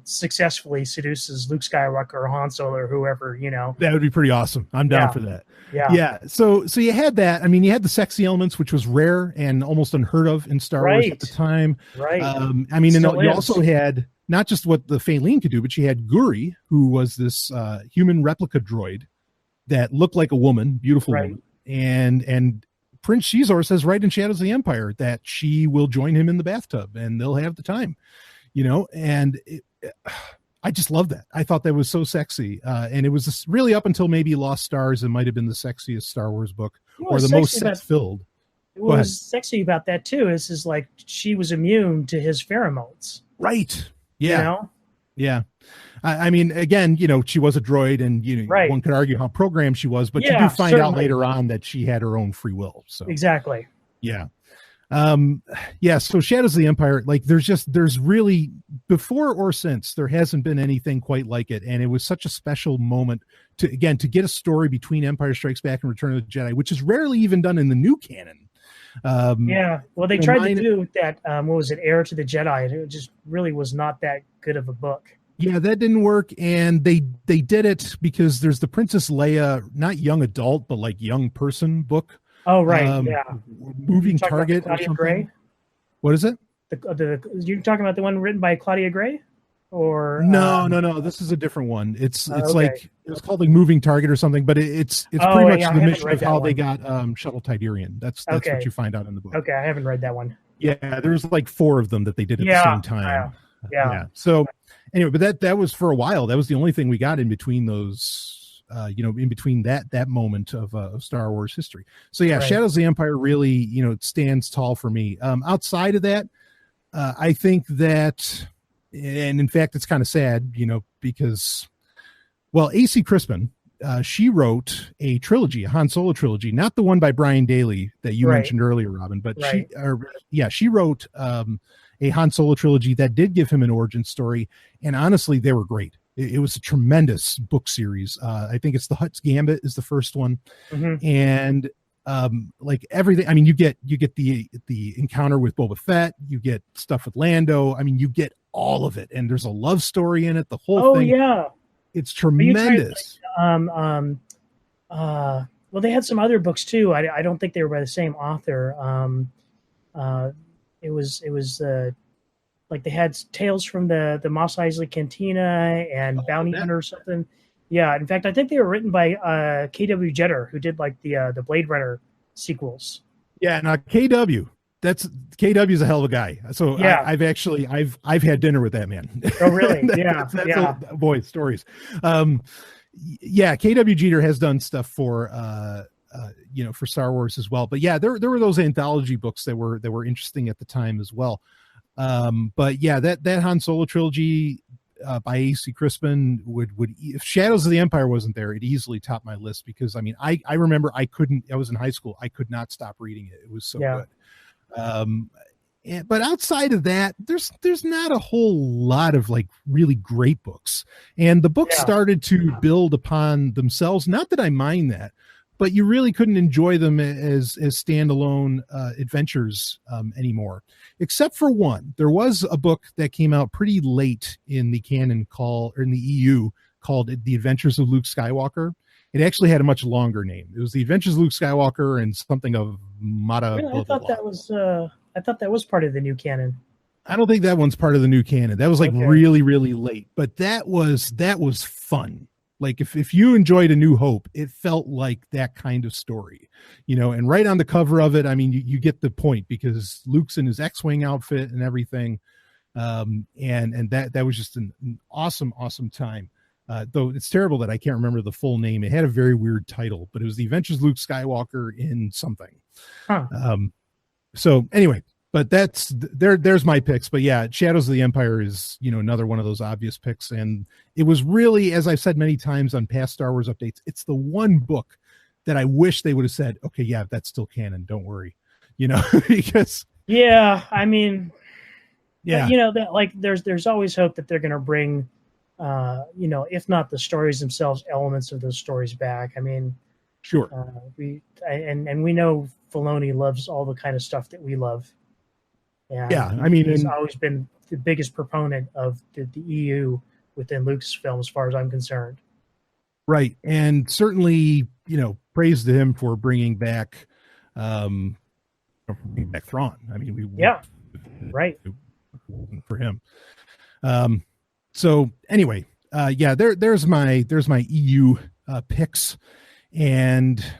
Speaker 2: successfully seduces Luke Skywalker or Han Solo or whoever,
Speaker 1: That would be pretty awesome. I'm down for that. Yeah. So you had that. I mean, you had the sexy elements, which was rare and almost unheard of in Star Wars at the time.
Speaker 2: Right.
Speaker 1: I mean, and you also had not just what the Phaleen could do, but you had Guri, who was this human replica droid that looked like a woman, beautiful woman. And Prince Xizor says right in Shadows of the Empire that she will join him in the bathtub and they'll have the time, and I just love that. I thought that was so sexy. And it was really up until maybe Lost Stars, it might have been the sexiest Star Wars book or the most sex filled.
Speaker 2: What was sexy about that too is she was immune to his pheromones.
Speaker 1: Right. Yeah. Yeah. I mean, again, she was a droid and, one could argue how programmed she was, but you do find out later on that she had her own free will. So
Speaker 2: exactly.
Speaker 1: Yeah. So Shadows of the Empire, there's really, before or since, there hasn't been anything quite like it. And it was such a special moment to get a story between Empire Strikes Back and Return of the Jedi, which is rarely even done in the new canon.
Speaker 2: Well, they tried to do that. What was it? Heir to the Jedi. It just really was not that good of a book.
Speaker 1: Yeah, that didn't work, and they did it because there's the Princess Leia, not young adult, but young person book.
Speaker 2: Oh, right,
Speaker 1: Moving Target or something. Gray? What is it?
Speaker 2: You're talking about the one written by Claudia Gray? Or
Speaker 1: no, this is a different one. It's it's called Moving Target or something, but it's pretty much the mission of how they got Shuttle Tydirian. That's what you find out in the book.
Speaker 2: Okay, I haven't read that one.
Speaker 1: Yeah, there's 4 of them that they did at the same time. Yeah. So anyway, but that was for a while. That was the only thing we got in between those, in between that moment of Star Wars history. So yeah, right. Shadows of the Empire really, stands tall for me. Outside of that, I think that, and in fact, it's kind of sad, because, well, A.C. Crispin, she wrote a trilogy, a Han Solo trilogy, not the one by Brian Daley that you mentioned earlier, Robin, but she wrote a Han Solo trilogy that did give him an origin story. And honestly, they were great. It was a tremendous book series. I think it's the Hutt's Gambit is the first one. Mm-hmm. And like everything, I mean, you get the encounter with Boba Fett, you get stuff with Lando. I mean, you get all of it. And there's a love story in it. The whole thing. Oh, yeah. It's tremendous.
Speaker 2: Well, they had some other books too. I don't think they were by the same author. It was like they had Tales from the Mos Eisley Cantina and Bounty Hunter or something. Yeah, in fact, I think they were written by K.W. Jeter, who did like the Blade Runner sequels.
Speaker 1: Yeah, now KW's a hell of a guy. So yeah. I've had dinner with that man.
Speaker 2: Oh, really? Yeah.
Speaker 1: Boy, stories. Yeah, KW Jeter has done stuff for for Star Wars as well. But yeah, there were those anthology books that were interesting at the time as well. But yeah, that Han Solo trilogy by A.C. Crispin would if Shadows of the Empire wasn't there, it easily topped my list, because I mean I remember I was in high school, I could not stop reading it. It was so good. But outside of that, there's not a whole lot of like really great books, and the books started to build upon themselves. Not that I mind that, but you really couldn't enjoy them as standalone adventures anymore, except for one. There was a book that came out pretty late in the canon in the EU called The Adventures of Luke Skywalker. It actually had a much longer name. It was The Adventures of Luke Skywalker and something of Mata.
Speaker 2: Really? I thought that was part of the new canon.
Speaker 1: I don't think that one's part of the new canon. That was like really, really late, but that was fun. Like if you enjoyed A New Hope, it felt like that kind of story, and right on the cover of it, I mean, you get the point, because Luke's in his X-Wing outfit and everything. And that was just an awesome, awesome time. Though it's terrible that I can't remember the full name. It had a very weird title, but it was The Adventures of Luke Skywalker in something. Huh. So anyway, but there's my picks. But yeah, Shadows of the Empire is, another one of those obvious picks. And it was really, as I've said many times on past Star Wars updates, it's the one book that I wish they would have said, okay, yeah, that's still canon, don't worry. Because
Speaker 2: yeah, I mean, yeah, that like there's always hope that they're going to bring if not the stories themselves, elements of those stories back. I mean,
Speaker 1: sure.
Speaker 2: We know Filoni loves all the kind of stuff that we love.
Speaker 1: Yeah, I mean,
Speaker 2: he's always been the biggest proponent of the EU within Lucasfilm, as far as I'm concerned.
Speaker 1: Right, and certainly, praise to him for bringing back Thrawn. I mean,
Speaker 2: right
Speaker 1: for him. So anyway, there's my EU picks, and shit.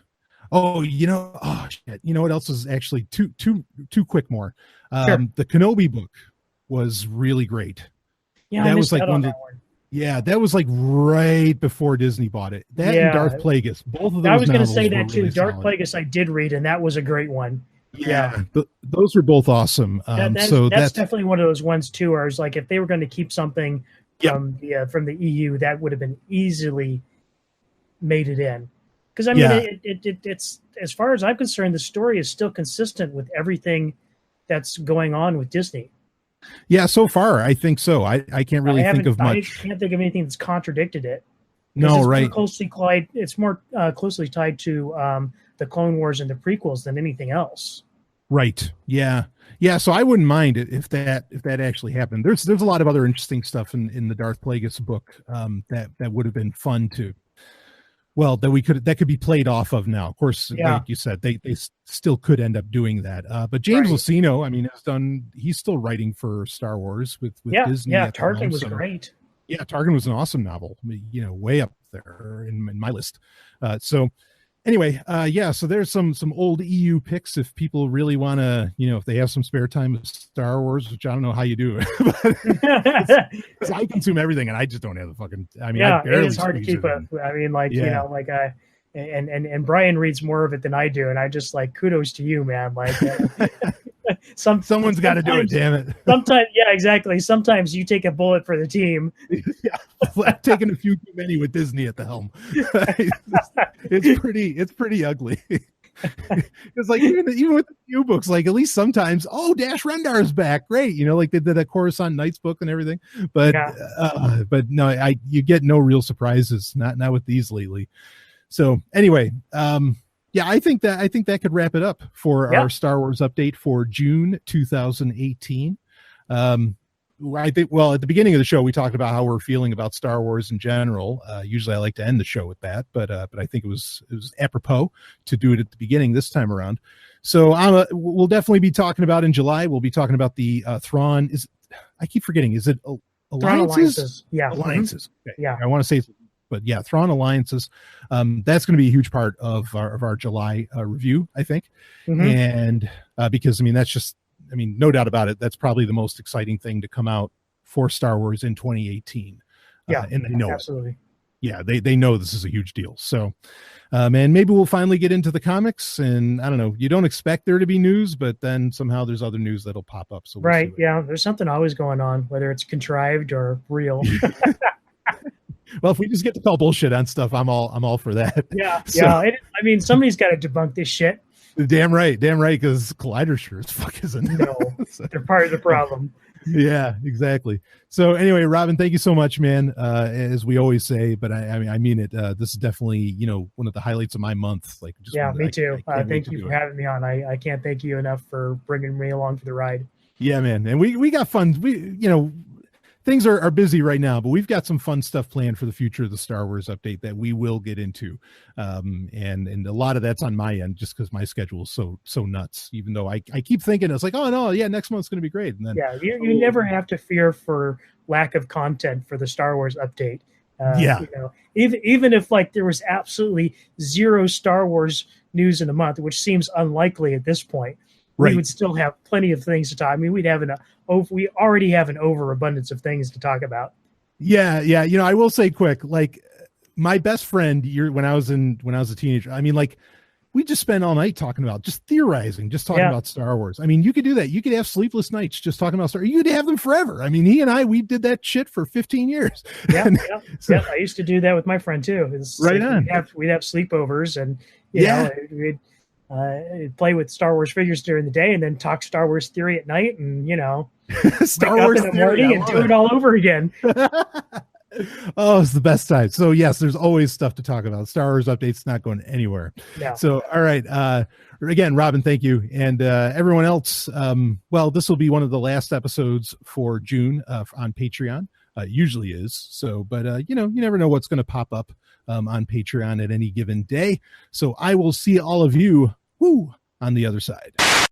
Speaker 1: You know what else is actually too quick more. The Kenobi book was really great.
Speaker 2: Yeah, that was like one.
Speaker 1: Yeah, that was like right before Disney bought it. That and Darth Plagueis, both of those.
Speaker 2: I was going to say that too. Really Darth Plagueis I did read, and that was a great one. Yeah.
Speaker 1: Those were both awesome.
Speaker 2: That's definitely one of those ones too, where it's like if they were going to keep something from the EU, that would have been easily made it in. Because I mean, it's as far as I'm concerned, the story is still consistent with everything that's going on with Disney.
Speaker 1: Yeah, so far I think so. I can't really think of much.
Speaker 2: I can't think of anything that's contradicted it.
Speaker 1: No,
Speaker 2: it's
Speaker 1: right.
Speaker 2: It's more closely tied to the Clone Wars and the prequels than anything else.
Speaker 1: Right. Yeah. Yeah. So I wouldn't mind it if that actually happened. There's a lot of other interesting stuff in the Darth Plagueis book that would have been fun to. Well, that could be played off of now. Of course, like you said, they still could end up doing that. But James Luceno, I mean, he's still writing for Star Wars with Disney.
Speaker 2: Yeah, Tarkin was great.
Speaker 1: Yeah, Tarkin was an awesome novel. Way up there in my list. So anyway, yeah, so there's some old EU picks if people really want to, if they have some spare time with Star Wars, which I don't know how you do it, but I consume everything and I just don't have the fucking, I barely,
Speaker 2: it's hard to keep up. And Brian reads more of it than I do, and I just kudos to you, man.
Speaker 1: Someone's got to do it, damn it.
Speaker 2: Sometimes, yeah, exactly. Sometimes you take a bullet for the team.
Speaker 1: Yeah, I've taken a few too many with Disney at the helm. It's pretty ugly. It's even with the few books, at least sometimes, Dash Rendar is back, great. They did that Coruscant Nights book and everything. But but no, you get no real surprises, not with these lately. So anyway, yeah, I think that could wrap it up for our Star Wars update for June 2018. I think, at the beginning of the show, we talked about how we're feeling about Star Wars in general. Usually I like to end the show with that, but I think it was apropos to do it at the beginning this time around. So we'll definitely be talking about in July. We'll be talking about the Thrawn. I keep forgetting. Is it alliances?
Speaker 2: Yeah.
Speaker 1: Alliances. Okay.
Speaker 2: Yeah.
Speaker 1: I want to say, but yeah, Thrawn alliances. That's going to be a huge part of our July review, I think. And because that's just, no doubt about it, that's probably the most exciting thing to come out for Star Wars in 2018.
Speaker 2: Yeah,
Speaker 1: and they know
Speaker 2: absolutely.
Speaker 1: It. Yeah, they know this is a huge deal. So, man, maybe we'll finally get into the comics. And I don't know, you don't expect there to be news, but then somehow there's other news that'll pop up. So
Speaker 2: right, yeah, there's something always going on, whether it's contrived or real.
Speaker 1: Well, if we just get to call bullshit on stuff, I'm all for that.
Speaker 2: Yeah, so, yeah. Somebody's got to debunk this shit.
Speaker 1: Damn right, because Collider sure as fuck isn't.
Speaker 2: No, they're part of the problem.
Speaker 1: Yeah, exactly. So anyway, Robin, thank you so much, man. As we always say, but I mean it. This is definitely one of the highlights of my month.
Speaker 2: Me too. Thank you for having me on. I can't thank you enough for bringing me along for the ride.
Speaker 1: Yeah, man, and we got fun. Things are busy right now, but we've got some fun stuff planned for the future of the Star Wars update that we will get into. And a lot of that's on my end just because my schedule is so nuts, even though I keep thinking it's oh no, yeah, next month's going to be great. And then
Speaker 2: you never have to fear for lack of content for the Star Wars update. Even if there was absolutely zero Star Wars news in a month, which seems unlikely at this point. Right. We would still have plenty of things to talk. We'd have we already have an overabundance of things to talk about.
Speaker 1: Yeah. I will say quick, my best friend, when I was a teenager, we just spent all night talking about just theorizing, just talking about Star Wars. You could do that. You could have sleepless nights just talking about Star Wars. You could have them forever. He and I, we did that shit for 15 years.
Speaker 2: Yeah. I used to do that with my friend too.
Speaker 1: Right on.
Speaker 2: We'd have sleepovers and we'd play with Star Wars figures during the day and then talk Star Wars theory at night and,
Speaker 1: Star Wars
Speaker 2: in the morning and do it all over again.
Speaker 1: Oh, it's the best time. So yes, there's always stuff to talk about. Star Wars updates not going anywhere.
Speaker 2: Yeah.
Speaker 1: So, all right. Again, Robin, thank you. And everyone else, this will be one of the last episodes for June on Patreon. Usually is. So, but you never know what's going to pop up on Patreon at any given day. So I will see all of you on the other side.